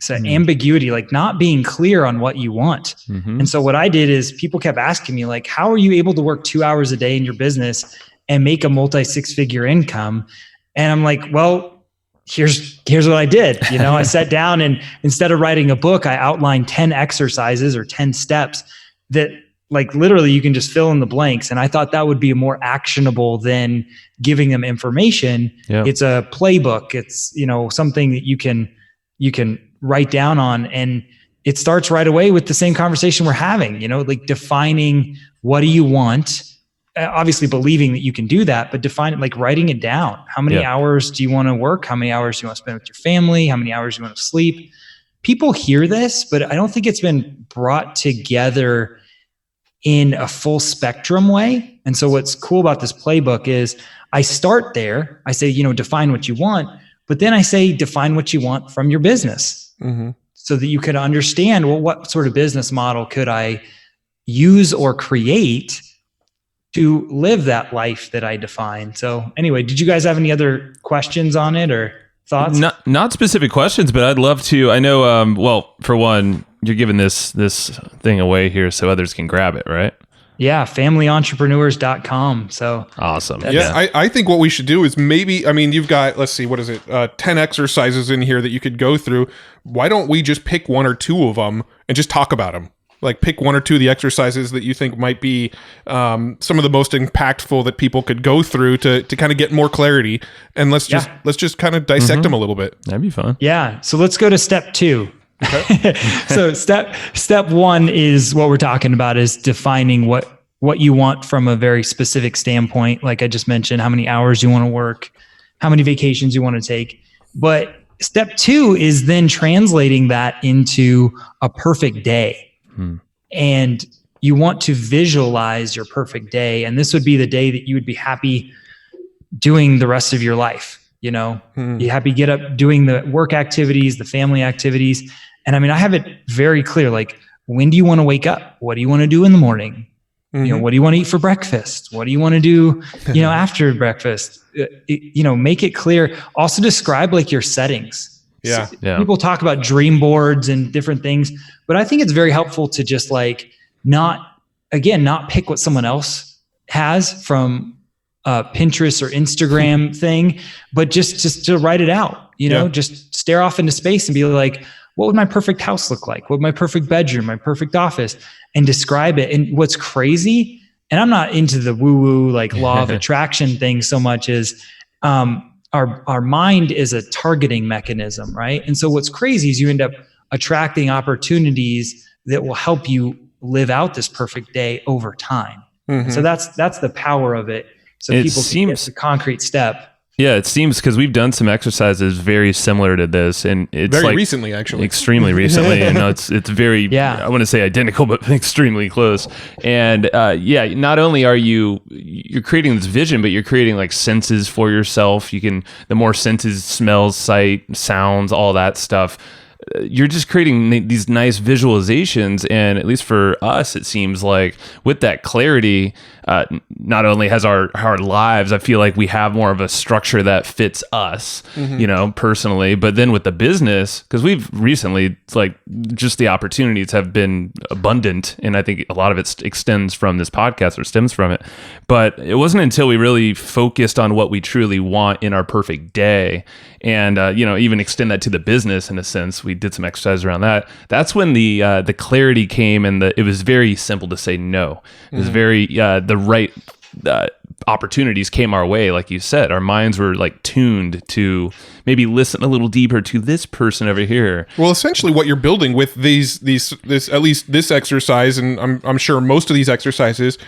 So ambiguity, like not being clear on what you want. And so what I did is people kept asking me like, how are you able to work 2 hours a day in your business and make a multi-6-figure income? And I'm like, well, here's what I did. I sat down and instead of writing a book, I outlined 10 exercises or 10 steps that like literally you can just fill in the blanks. And I thought that would be more actionable than giving them information. Yeah. It's a playbook. It's, something that you can write down on, and it starts right away with the same conversation we're having, like defining what do you want, obviously believing that you can do that, but define it, like writing it down. How many hours do you want to work? How many hours do you want to spend with your family? How many hours do you want to sleep? People hear this, but I don't think it's been brought together in a full spectrum way. And so what's cool about this playbook is I start there. I say, define what you want, but then I say, define what you want from your business. So that you could understand, well, what sort of business model could I use or create to live that life that I define? So anyway, did you guys have any other questions on it or thoughts? Not specific questions, but I'd love to. I know, well, for one, you're giving this thing away here so others can grab it, right? Yeah, familyentrepreneurs.com. So awesome. Yeah, I think what we should do is maybe, you've got, let's see, 10 exercises in here that you could go through. Why don't we just pick one or two of them and just talk about them? Like pick one or two of the exercises that you think might be some of the most impactful that people could go through to kind of get more clarity. And let's just kind of dissect them a little bit. That'd be fun. Yeah. So let's go to step 2. Okay. So step one is what we're talking about, is defining what you want from a very specific standpoint. Like I just mentioned, how many hours you want to work, how many vacations you want to take. But step two is then translating that into a perfect day. And you want to visualize your perfect day. And this would be the day that you would be happy doing the rest of your life. You know, you happy get up doing the work activities, the family activities. And I mean, I have it very clear. Like, when do you want to wake up? What do you want to do in the morning? You know, what do you want to eat for breakfast? What do you want to do, you know, after breakfast? You know, make it clear. Also describe like your settings. Yeah. So people talk about dream boards and different things, but I think it's very helpful to just like not pick what someone else has from Pinterest or Instagram thing, but just to write it out, you know, just stare off into space and be like, what would my perfect house look like? What would my perfect bedroom, my perfect office, and describe it. And what's crazy, and I'm not into the woo-woo, like law of attraction thing so much, is our mind is a targeting mechanism, right? And so what's crazy is you end up attracting opportunities that will help you live out this perfect day over time. So that's the power of it. So people can get the concrete step. Yeah, it seems, because we've done some exercises very similar to this, and it's very like recently, actually, extremely recently. And it's very, I wouldn't say identical, but extremely close. And not only are you're creating this vision, but you're creating like senses for yourself. The more senses, smells, sight, sounds, all that stuff. You're just creating these nice visualizations. And at least for us, it seems like with that clarity, not only has our lives, I feel like we have more of a structure that fits us, you know, personally, but then with the business, because we've recently, like, just the opportunities have been abundant. And I think a lot of it extends from this podcast or stems from it. But it wasn't until we really focused on what we truly want in our perfect day, and, you know, even extend that to the business in a sense. We did some exercise around that. That's when the clarity came, and it was very simple to say no. It was very, the right opportunities came our way. Like you said, our minds were like tuned to maybe listen a little deeper to this person over here. Well, essentially what you're building with this, at least this exercise, and I'm sure most of these exercises,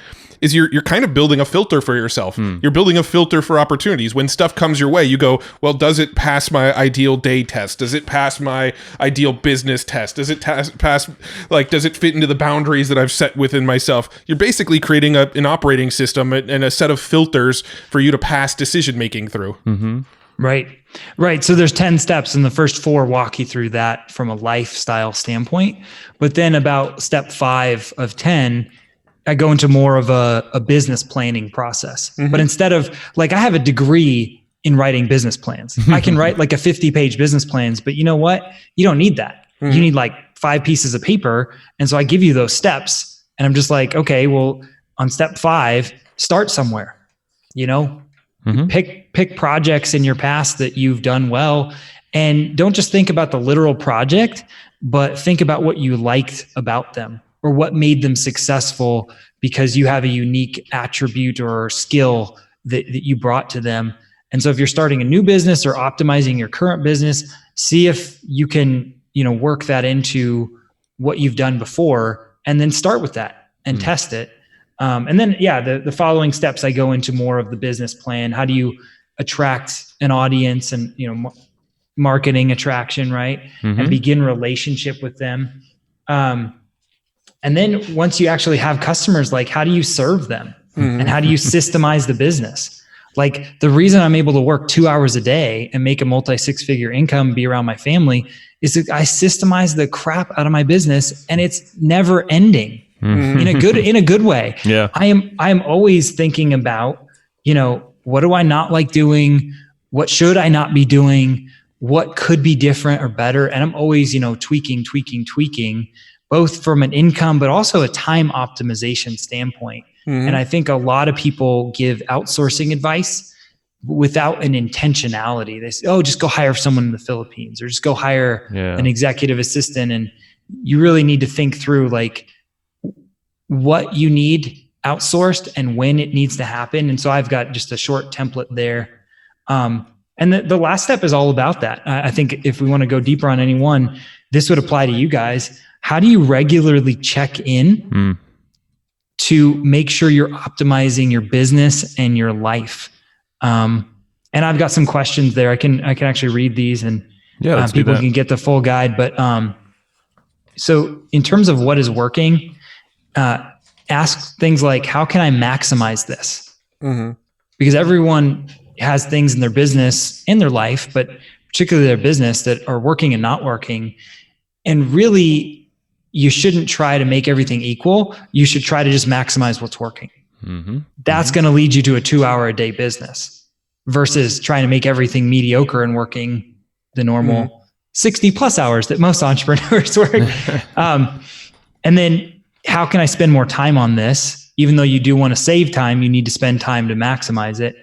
is you're kind of building a filter for yourself. You're building a filter for opportunities. When stuff comes your way, you go, well, does it pass my ideal day test? Does it pass my ideal business test? Does it pass, like, does it fit into the boundaries that I've set within myself? You're basically creating an operating system and a set of filters for you to pass decision-making through. Right. So there's 10 steps, and the first 4 walk you through that from a lifestyle standpoint. But then about step 5 of 10, I go into more of a business planning process. But instead of, like, I have a degree in writing business plans. I can write like a 50-page business plans, but you know what? You don't need that. You need like 5 pieces of paper. And so I give you those steps, and I'm just like, okay, well, on step 5, start somewhere, you know, pick projects in your past that you've done well, and don't just think about the literal project, but think about what you liked about them, or what made them successful because you have a unique attribute or skill that you brought to them. And so if you're starting a new business or optimizing your current business, see if you can, you know, work that into what you've done before, and then start with that and test it. And then, the following steps, I go into more of the business plan. How do you attract an audience, and, you know, marketing attraction, right? And begin relationship with them. And then once you actually have customers, like, how do you serve them? And how do you systemize the business? Like, the reason I'm able to work 2 hours a day and make a multi-6-figure income, be around my family, is that I systemize the crap out of my business, and it's never ending in a good way. Yeah. I am always thinking about, you know, what do I not like doing? What should I not be doing? What could be different or better? And I'm always, you know, tweaking, both from an income, but also a time optimization standpoint. And I think a lot of people give outsourcing advice without an intentionality. They say, oh, just go hire someone in the Philippines, or just go hire an executive assistant. And you really need to think through, like, what you need outsourced and when it needs to happen. And so I've got just a short template there. And the last step is all about that. I think if we want to go deeper on any one, this would apply to you guys. How do you regularly check in to make sure you're optimizing your business and your life? And I've got some questions there. I can actually read these, and people can get the full guide. But so in terms of what is working, ask things like, how can I maximize this? Because everyone has things in their business, in their life, but particularly their business, that are working and not working. And really, you shouldn't try to make everything equal. You should try to just maximize what's working. That's going to lead you to a 2-hour-a-day business versus trying to make everything mediocre and working the normal 60 plus hours that most entrepreneurs work. And then how can I spend more time on this? Even though you do want to save time, you need to spend time to maximize it.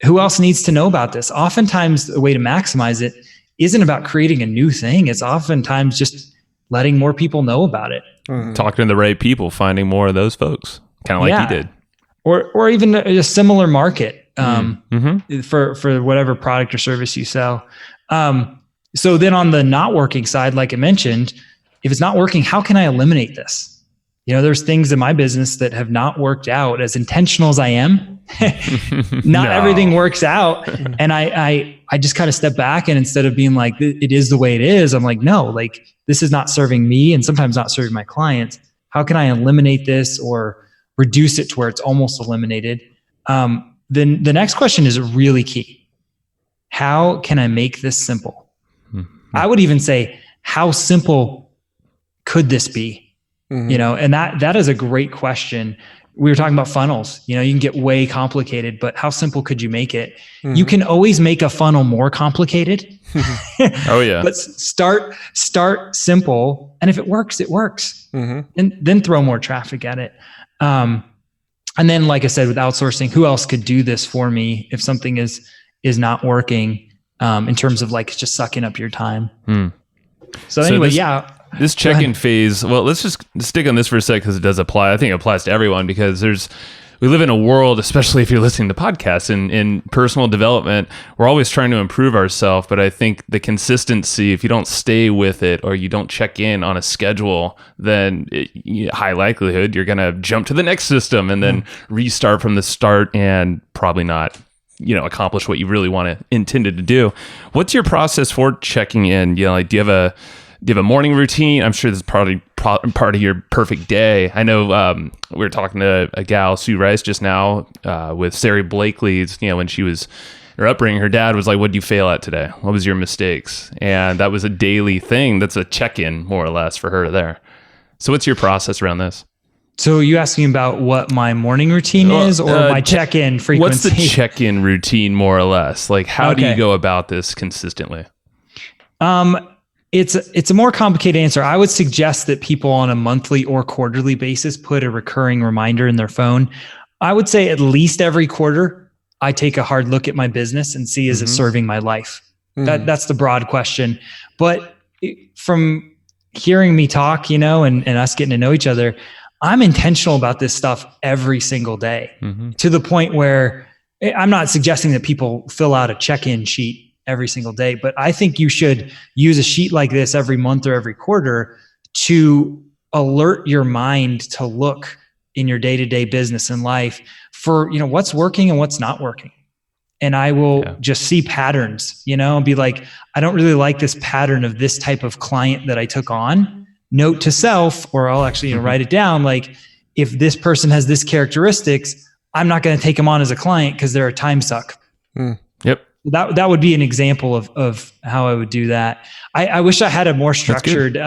Who else needs to know about this? Oftentimes the way to maximize it isn't about creating a new thing. It's oftentimes just letting more people know about it. Talking to the right people, finding more of those folks, kind of like you did. Or even a similar market for whatever product or service you sell. So then on the not working side, like I mentioned, if it's not working, how can I eliminate this? There's things in my business that have not worked out. As intentional as I am, not everything works out. And I just kind of step back, and instead of being like, it is the way it is, I'm like, no, like this is not serving me and sometimes not serving my clients. How can I eliminate this or reduce it to where it's almost eliminated? Then the next question is really key. How can I make this simple? I would even say, how simple could this be? And that is a great question. We were talking about funnels. You can get way complicated, but how simple could you make it? You can always make a funnel more complicated. Oh yeah. But start simple, and if it works, it works. And then throw more traffic at it. And then, like I said, with outsourcing, who else could do this for me if something is not working? In terms of like just sucking up your time. So anyway, This check-in phase, well, let's just stick on this for a sec because it does apply. I think it applies to everyone because we live in a world, especially if you're listening to podcasts and in personal development, we're always trying to improve ourselves. But I think the consistency, if you don't stay with it or you don't check in on a schedule, then high likelihood you're going to jump to the next system and then restart from the start and probably not accomplish what you really intended to do. What's your process for checking in? Do you have a morning routine? I'm sure this is probably part of your perfect day. I know we were talking to a gal, Sue Rice, just now with Sarah Blakely's, when she was her upbringing, her dad was like, what did you fail at today? What was your mistakes? And that was a daily thing. That's a check-in more or less for her there. So what's your process around this? So you asking about what my morning routine is or my check-in frequency? What's the check-in routine more or less? Like how do you go about this consistently? It's a more complicated answer. I would suggest that people on a monthly or quarterly basis put a recurring reminder in their phone. I would say at least every quarter, I take a hard look at my business and see, is it serving my life? That's the broad question. But from hearing me talk, and us getting to know each other, I'm intentional about this stuff every single day to the point where I'm not suggesting that people fill out a check-in sheet every single day, but I think you should use a sheet like this every month or every quarter to alert your mind to look in your day-to-day business and life for, what's working and what's not working. And I will just see patterns, and be like, I don't really like this pattern of this type of client that I took on. Note to self, or I'll actually write it down. Like, if this person has this characteristics, I'm not going to take them on as a client because they're a time suck. Yep. That would be an example of how I would do that. I wish I had a more structured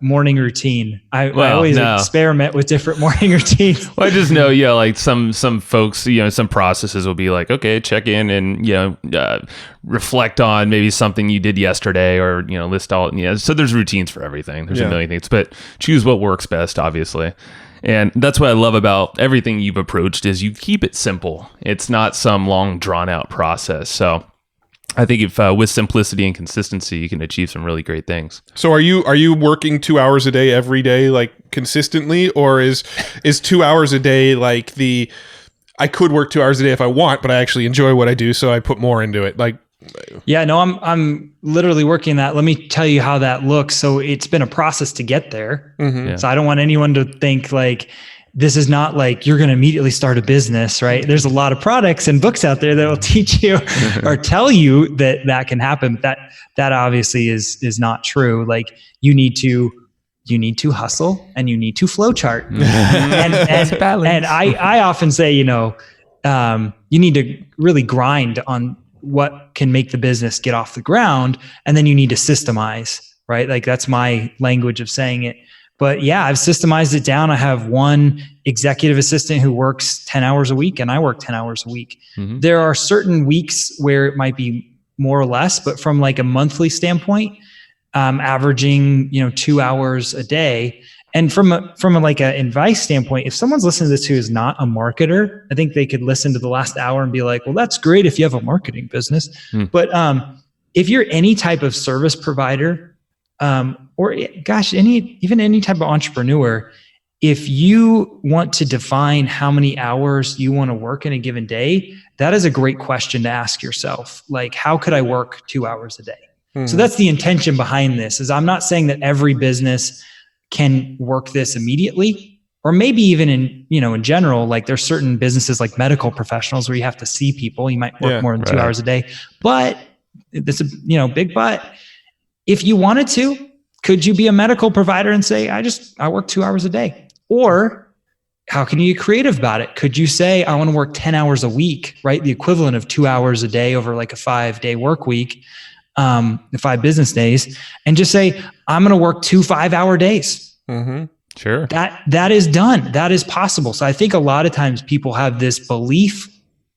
morning routine. I always experiment with different morning routines. Well, I just know, like some folks, some processes will be like, okay, check in and, reflect on maybe something you did yesterday or, list all, so there's routines for everything. There's a million things, but choose what works best, obviously. And that's what I love about everything you've approached is you keep it simple. It's not some long drawn out process. So I think if with simplicity and consistency, you can achieve some really great things. So are you working 2 hours a day every day, like consistently, or is 2 hours a day like I could work 2 hours a day if I want, but I actually enjoy what I do, so I put more into it. Like, Yeah, no, I'm literally working that. Let me tell you how that looks. So it's been a process to get there. Mm-hmm. Yeah. So I don't want anyone to think like, this is not like you're going to immediately start a business, right? There's a lot of products and books out there that will teach you or tell you that that can happen. That obviously is not true. Like you need to hustle and you need to flow chart. and I often say, you need to really grind on what can make the business get off the ground. And then you need to systemize, right? Like that's my language of saying it. But yeah, I've systemized it down. I have one executive assistant who works 10 hours a week and I work 10 hours a week. Mm-hmm. There are certain weeks where it might be more or less, but from like a monthly standpoint, averaging, 2 hours a day. And from a like an advice standpoint, if someone's listening to this who is not a marketer, I think they could listen to the last hour and be like, well, that's great if you have a marketing business. But if you're any type of service provider, or gosh, any type of entrepreneur, if you want to define how many hours you want to work in a given day, that is a great question to ask yourself. Like, how could I work 2 hours a day? So that's the intention behind this. Is I'm not saying that every business can work this immediately, or maybe even in general, like there's certain businesses like medical professionals where you have to see people. You might work more than 2 hours a day, but it's a big but. If you wanted to, could you be a medical provider and say, I work 2 hours a day? Or how can you get creative about it? Could you say, I want to work 10 hours a week, right? The equivalent of 2 hours a day over like a 5-day work week, 5 business days, and just say, I'm going to work 2 5-hour days. Mm-hmm. Sure. That is done. That is possible. So I think a lot of times people have this belief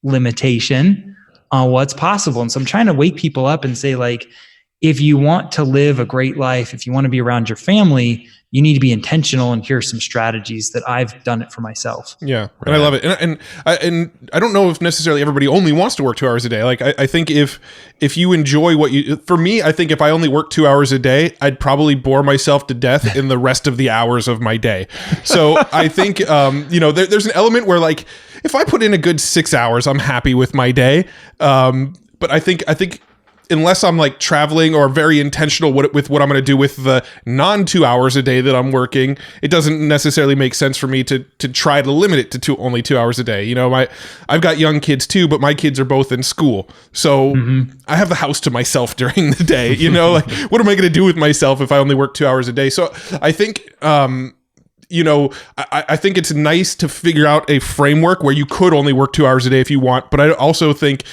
limitation on what's possible. And so I'm trying to wake people up and say, like, if you want to live a great life, if you want to be around your family, you need to be intentional, and here's some strategies that I've done it for myself. Yeah. Right. And I love it. And I don't know if necessarily everybody only wants to work 2 hours a day. Like I think if you enjoy for me, I think if I only work 2 hours a day, I'd probably bore myself to death in the rest of the hours of my day. So I think, there's an element where like, if I put in a good 6 hours, I'm happy with my day. But I think unless I'm like traveling or very intentional with what I'm going to do with the non 2 hours a day that I'm working, it doesn't necessarily make sense for me to try to limit it to only 2 hours a day. I've got young kids too, but my kids are both in school. So I have the house to myself during the day, like what am I going to do with myself if I only work 2 hours a day? So I think, I think it's nice to figure out a framework where you could only work 2 hours a day if you want, but I also think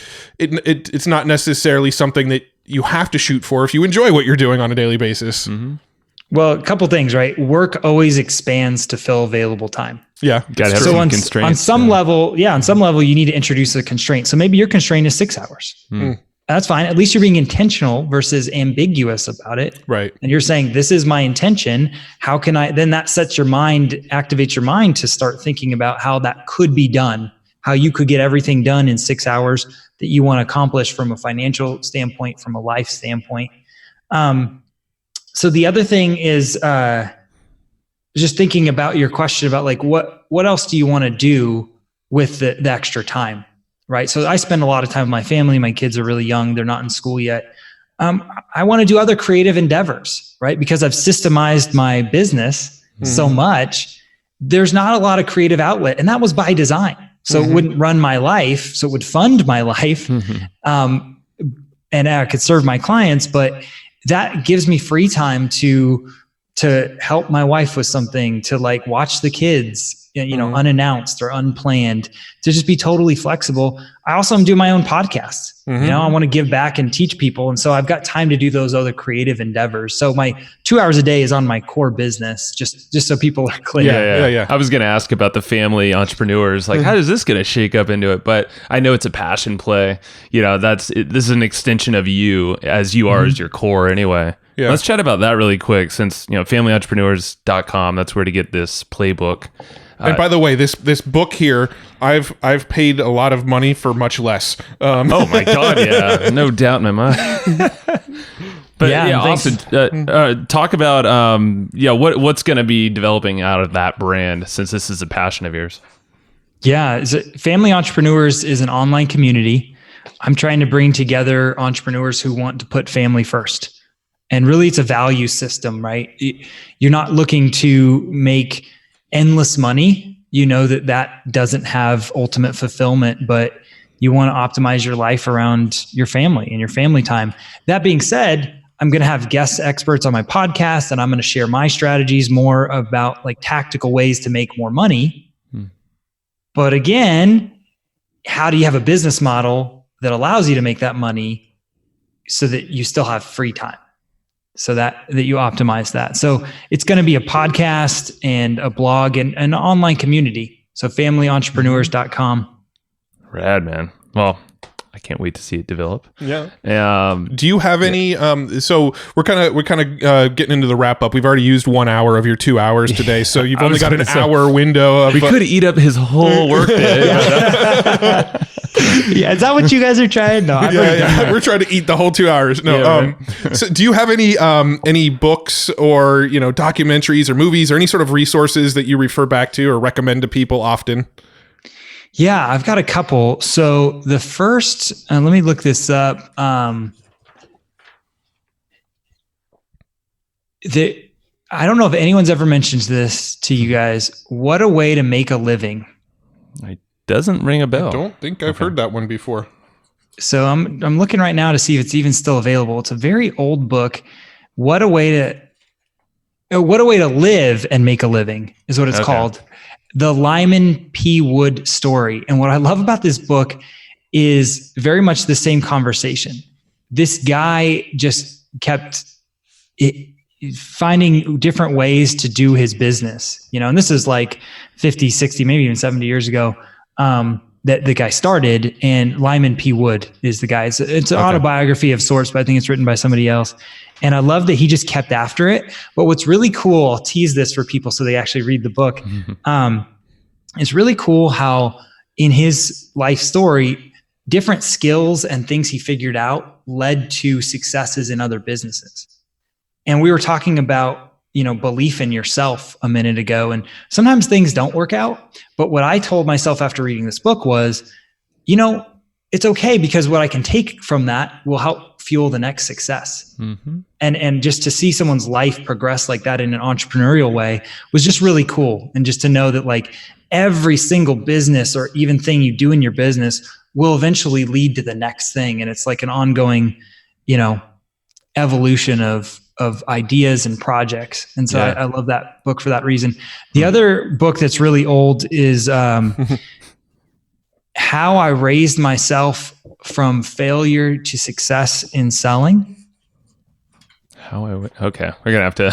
it's not necessarily something that you have to shoot for if you enjoy what you're doing on a daily basis. Mm-hmm. Well, a couple things, right? Work always expands to fill available time. Yeah. Got to have some constraints. On some level, you need to introduce a constraint. So maybe your constraint is 6 hours. That's fine. At least you're being intentional versus ambiguous about it. Right. And you're saying, this is my intention. How can then that activates your mind to start thinking about how that could be done, how you could get everything done in 6 hours that you want to accomplish from a financial standpoint, from a life standpoint. So the other thing is just thinking about your question about like, what else do you want to do with the extra time? Right. So I spend a lot of time with my family. My kids are really young. They're not in school yet. I want to do other creative endeavors, right? Because I've systemized my business so much, there's not a lot of creative outlet. And that was by design. So it wouldn't run my life. So it would fund my life. And I could serve my clients, but that gives me free time to help my wife with something, to like watch the kids, unannounced or unplanned, to just be totally flexible. I also am doing my own podcast. I want to give back and teach people. And so I've got time to do those other creative endeavors. So my 2 hours a day is on my core business, just so people are clear. Yeah. I was going to ask about the family entrepreneurs. Like, how is this going to shake up into it? But I know it's a passion play. This is an extension of you as you are as your core anyway. Yeah. Let's chat about that really quick, since, familyentrepreneurs.com, that's where to get this playbook. And by the way, this book here, I've paid a lot of money for much less. Oh my God, yeah, no doubt in my mind. But Austin, talk about what's going to be developing out of that brand, since this is a passion of yours. Yeah, Family Entrepreneurs is an online community. I'm trying to bring together entrepreneurs who want to put family first. And really, it's a value system, right? You're not looking to make endless money. You know that doesn't have ultimate fulfillment, but you want to optimize your life around your family and your family time. That being said, I'm going to have guest experts on my podcast, and I'm going to share my strategies more about like tactical ways to make more money. But again, how do you have a business model that allows you to make that money so that you still have free time? So that you optimize that. So it's going to be a podcast and a blog and an online community. So familyentrepreneurs.com. Rad, man. Well, I can't wait to see it develop. Yeah. Do you have any? So we're kind of getting into the wrap up. We've already used 1 hour of your 2 hours today, so you've only got an hour window. Of, we could eat up his whole workday. Yeah, is that what you guys are trying? No, yeah. We're trying to eat the whole 2 hours. No. Yeah, right. So do you have any books or documentaries or movies or any sort of resources that you refer back to or recommend to people often? Yeah, I've got a couple. So the first, let me look this up. I don't know if anyone's ever mentioned this to you guys. What a Way to Make a Living. It doesn't ring a bell. I don't think I've heard that one before. So I'm looking right now to see if it's even still available. It's a very old book. What a way to live and make a living is what it's called. The Lyman P. Wood story. And what I love about this book is very much the same conversation. This guy just kept finding different ways to do his business, and this is like 50, 60, maybe even 70 years ago, that the guy started, and Lyman P. Wood is the guy. It's an autobiography of sorts, but I think it's written by somebody else. And I love that he just kept after it. But what's really cool, I'll tease this for people so they actually read the book. It's really cool how in his life story, different skills and things he figured out led to successes in other businesses. And we were talking about, belief in yourself a minute ago. And sometimes things don't work out. But what I told myself after reading this book was, it's okay, because what I can take from that will help fuel the next success. Mm-hmm. And just to see someone's life progress like that in an entrepreneurial way was just really cool. And just to know that like every single business or even thing you do in your business will eventually lead to the next thing. And it's like an ongoing, evolution of ideas and projects. And so I love that book for that reason. The other book that's really old is How I Raised Myself from Failure to Success in Selling. We're gonna have to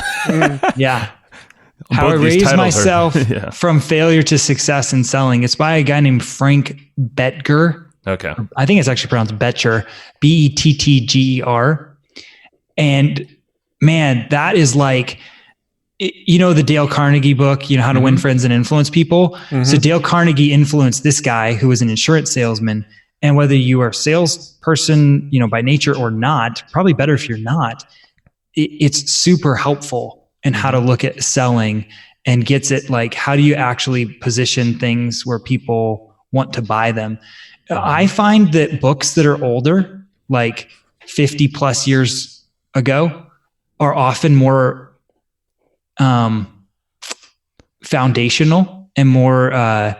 How I Raised Myself from Failure to Success in Selling. It's by a guy named Frank Bettger. Okay. I think it's actually pronounced Betcher, Bettger. And man, that is like, the Dale Carnegie book, How to Win Friends and Influence People. Mm-hmm. So Dale Carnegie influenced this guy who was an insurance salesman. And whether you are a salesperson, by nature or not, probably better if you're not, it's super helpful in how to look at selling, and gets it like, how do you actually position things where people want to buy them? I find that books that are older, like 50 plus years ago, are often more foundational and more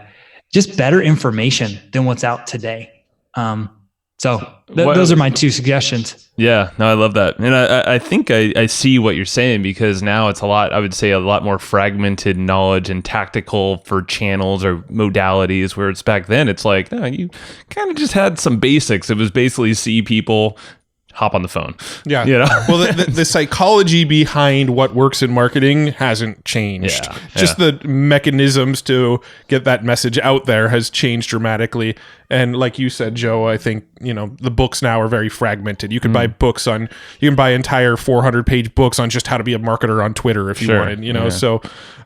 just better information than what's out today. Those are my two suggestions. Yeah, no, I love that. And I think I see what you're saying, because now it's a lot more fragmented knowledge and tactical for channels or modalities, where it's back then, it's like, no, you kind of just had some basics. It was basically see people, hop on the phone. Yeah. Well, the psychology behind what works in marketing hasn't changed. Just the mechanisms to get that message out there has changed dramatically. And like you said, Joe, I think, the books now are very fragmented. You can buy entire 400-page books on just how to be a marketer on Twitter if you wanted, so,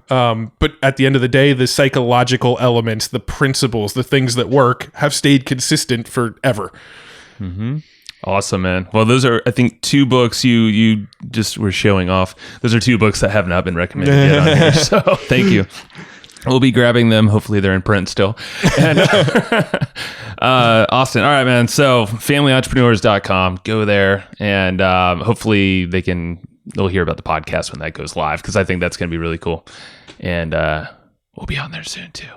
but at the end of the day, the psychological elements, the principles, the things that work have stayed consistent forever. Mm-hmm. Awesome, man. Well, those are, I think, two books you just were showing off. Those are two books that have not been recommended yet on here. So thank you. We'll be grabbing them. Hopefully they're in print still. And, Austin, all right, man. So familyentrepreneurs.com, go there, and hopefully they'll hear about the podcast when that goes live, because I think that's going to be really cool. And we'll be on there soon too.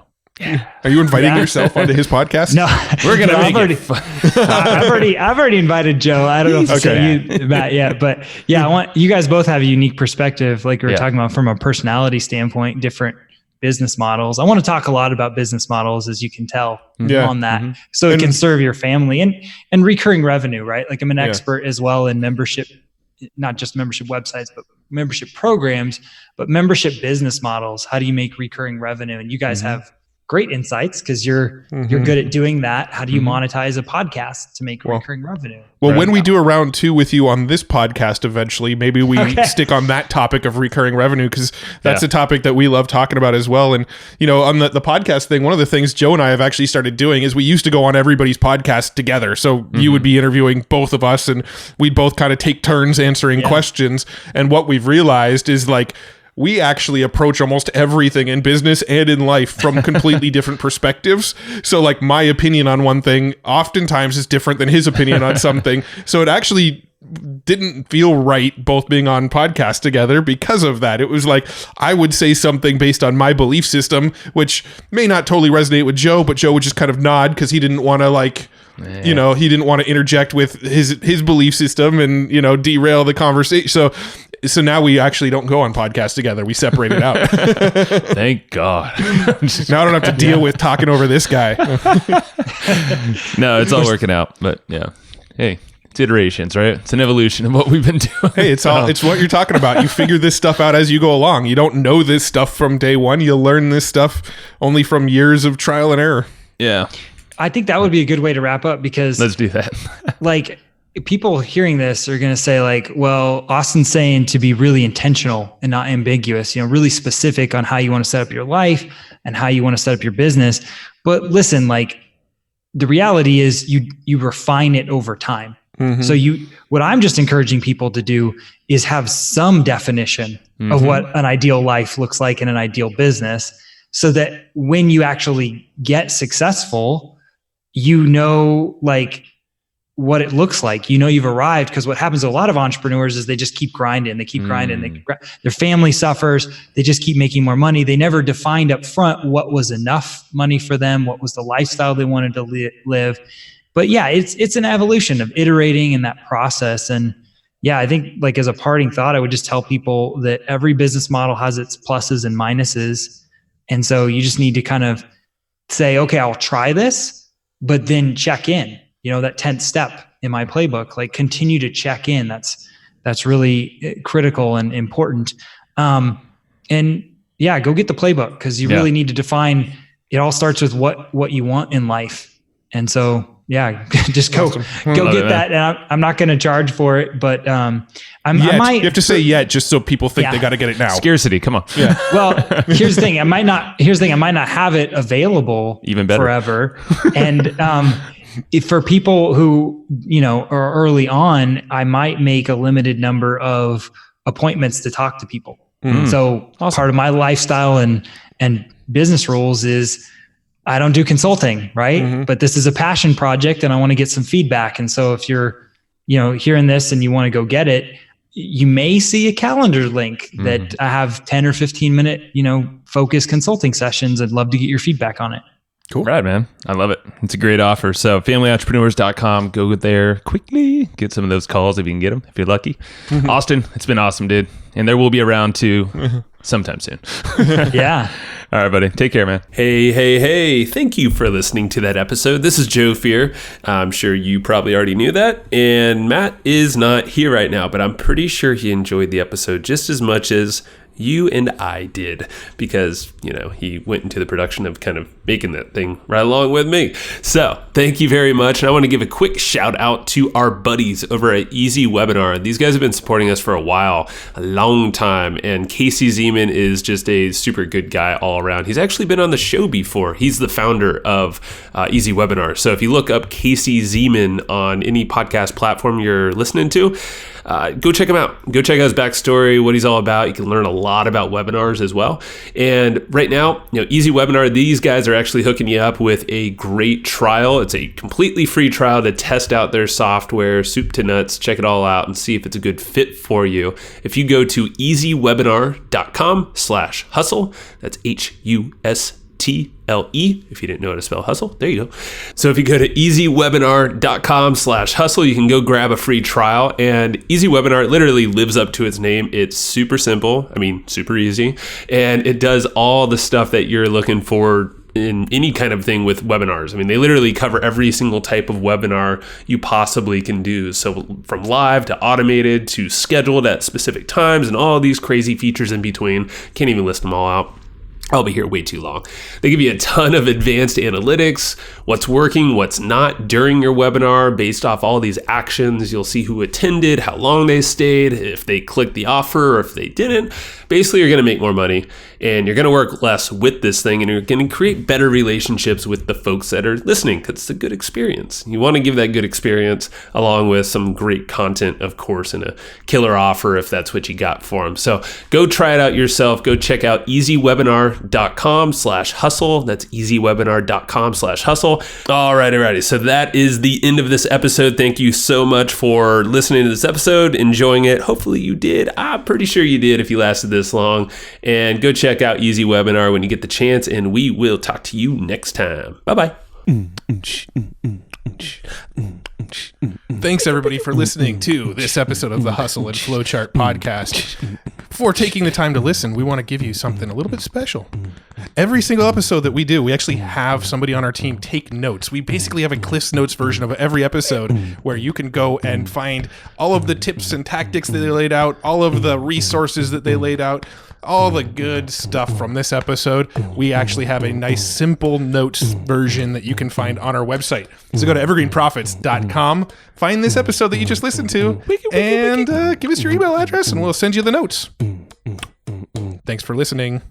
Yeah. Are you inviting yourself onto his podcast? No, we're gonna make it fun. I've already invited Joe. I don't know if I said you, Matt, yet, but yeah, I want you guys both have a unique perspective, like we were talking about from a personality standpoint, different business models. I want to talk a lot about business models, as you can tell on that, so it can serve your family and recurring revenue, right? Like I'm an expert as well in membership, not just membership websites, but membership programs, but membership business models. How do you make recurring revenue? And you guys have great insights because you're good at doing that. How do you monetize a podcast to make recurring revenue? Well, when we do a round 2 with you on this podcast eventually, maybe we stick on that topic of recurring revenue, because that's a topic that we love talking about as well. And, on the podcast thing, one of the things Joe and I have actually started doing is we used to go on everybody's podcast together. So you would be interviewing both of us, and we'd both kind of take turns answering questions. And what we've realized is, like, we actually approach almost everything in business and in life from completely different perspectives. So, like, my opinion on one thing oftentimes is different than his opinion on something. So it actually didn't feel right both being on podcasts together because of that. It was like I would say something based on my belief system, which may not totally resonate with Joe, but Joe would just kind of nod because he didn't want to he didn't want to interject with his belief system and, derail the conversation. So now we actually don't go on podcasts together. We separate it out. Thank God. Now I don't have to deal with talking over this guy. No, it's all working out. But yeah, hey, it's iterations, right? It's an evolution of what we've been doing. Hey, it's what you're talking about. You figure this stuff out as you go along. You don't know this stuff from day one. You learn this stuff only from years of trial and error. Yeah. I think that would be a good way to wrap up, because let's do that. Like, people hearing this are going to say, like, well, Austin's saying to be really intentional and not ambiguous, really specific on how you want to set up your life and how you want to set up your business. But listen, like, the reality is you refine it over time. So what I'm just encouraging people to do is have some definition of what an ideal life looks like in an ideal business, so that when you actually get successful, like, what it looks like, you've arrived. Because what happens to a lot of entrepreneurs is they just keep grinding. They keep grinding. Their family suffers. They just keep making more money. They never defined up front what was enough money for them, what was the lifestyle they wanted to live. But yeah, it's an evolution of iterating in that process. And yeah, I think, like, as a parting thought, I would just tell people that every business model has its pluses and minuses. And so you just need to kind of say, okay, I'll try this, but then check in. That 10th step in my playbook, like, continue to check in. That's really critical and important. And yeah, go get the playbook, because you really need to define. It all starts with what you want in life. And so, yeah, just go get that. And I'm not going to charge for it, but I might. You have to say yet, just so people think they got to get it now. Scarcity, come on. Yeah. Well, here's the thing. I might not have it available even better forever. And if for people who are early on, I might make a limited number of appointments to talk to people. So part of my lifestyle and business rules is I don't do consulting, right? But this is a passion project, and I want to get some feedback. And so if you're hearing this and you want to go get it, you may see a calendar link that I have 10 or 15 minute focused consulting sessions. I'd love to get your feedback on it. Cool. Right, man. I love it. It's a great offer. So familyentrepreneurs.com, go there quickly. Get some of those calls if you can get them, if you're lucky. Austin, it's been awesome, dude. And there will be a round 2 sometime soon. Yeah. All right, buddy. Take care, man. Hey. Thank you for listening to that episode. This is Joe Fier. I'm sure you probably already knew that. And Matt is not here right now, but I'm pretty sure he enjoyed the episode just as much as you and I did, because, he went into the production of kind of making that thing right along with me. So thank you very much. And I want to give a quick shout out to our buddies over at Easy Webinar. These guys have been supporting us for a while, a long time. And Casey Zeman is just a super good guy all around. He's actually been on the show before. He's the founder of Easy Webinar. So if you look up Casey Zeman on any podcast platform you're listening to, go check him out. Go check out his backstory, what he's all about. You can learn a lot about webinars as well. And right now, Easy Webinar, these guys are actually hooking you up with a great trial. It's a completely free trial to test out their software, soup to nuts, check it all out and see if it's a good fit for you. If you go to easywebinar.com/hustle, that's HUSTLE, if you didn't know how to spell hustle, there you go. So if you go to easywebinar.com/hustle, you can go grab a free trial. And Easy Webinar literally lives up to its name. It's super simple. I mean, super easy. And it does all the stuff that you're looking for in any kind of thing with webinars. I mean, they literally cover every single type of webinar you possibly can do. So from live to automated to scheduled at specific times and all these crazy features in between. Can't even list them all out. I'll be here way too long. They give you a ton of advanced analytics, what's working, what's not during your webinar based off all these actions. You'll see who attended, how long they stayed, if they clicked the offer or if they didn't. Basically, you're going to make more money and you're going to work less with this thing and you're going to create better relationships with the folks that are listening because it's a good experience. You want to give that good experience along with some great content, of course, and a killer offer if that's what you got for them. So go try it out yourself. Go check out easywebinar.com/hustle. That's easywebinar.com/hustle. Alrighty. So that is the end of this episode. Thank you so much for listening to this episode, enjoying it. Hopefully you did. I'm pretty sure you did if you lasted this long. And go check out Easy Webinar when you get the chance, and we will talk to you next time. Bye-bye. Thanks, everybody, for listening to this episode of the Hustle and Flowchart podcast. Before taking the time to listen, we want to give you something a little bit special. Every single episode that we do, we actually have somebody on our team take notes. We basically have a Cliff's Notes version of every episode where you can go and find all of the tips and tactics that they laid out, all of the resources that they laid out, all the good stuff from this episode. We actually have a nice simple notes version that you can find on our website. So go to evergreenprofits.com, find this episode that you just listened to, and give us your email address and we'll send you the notes. Thanks for listening.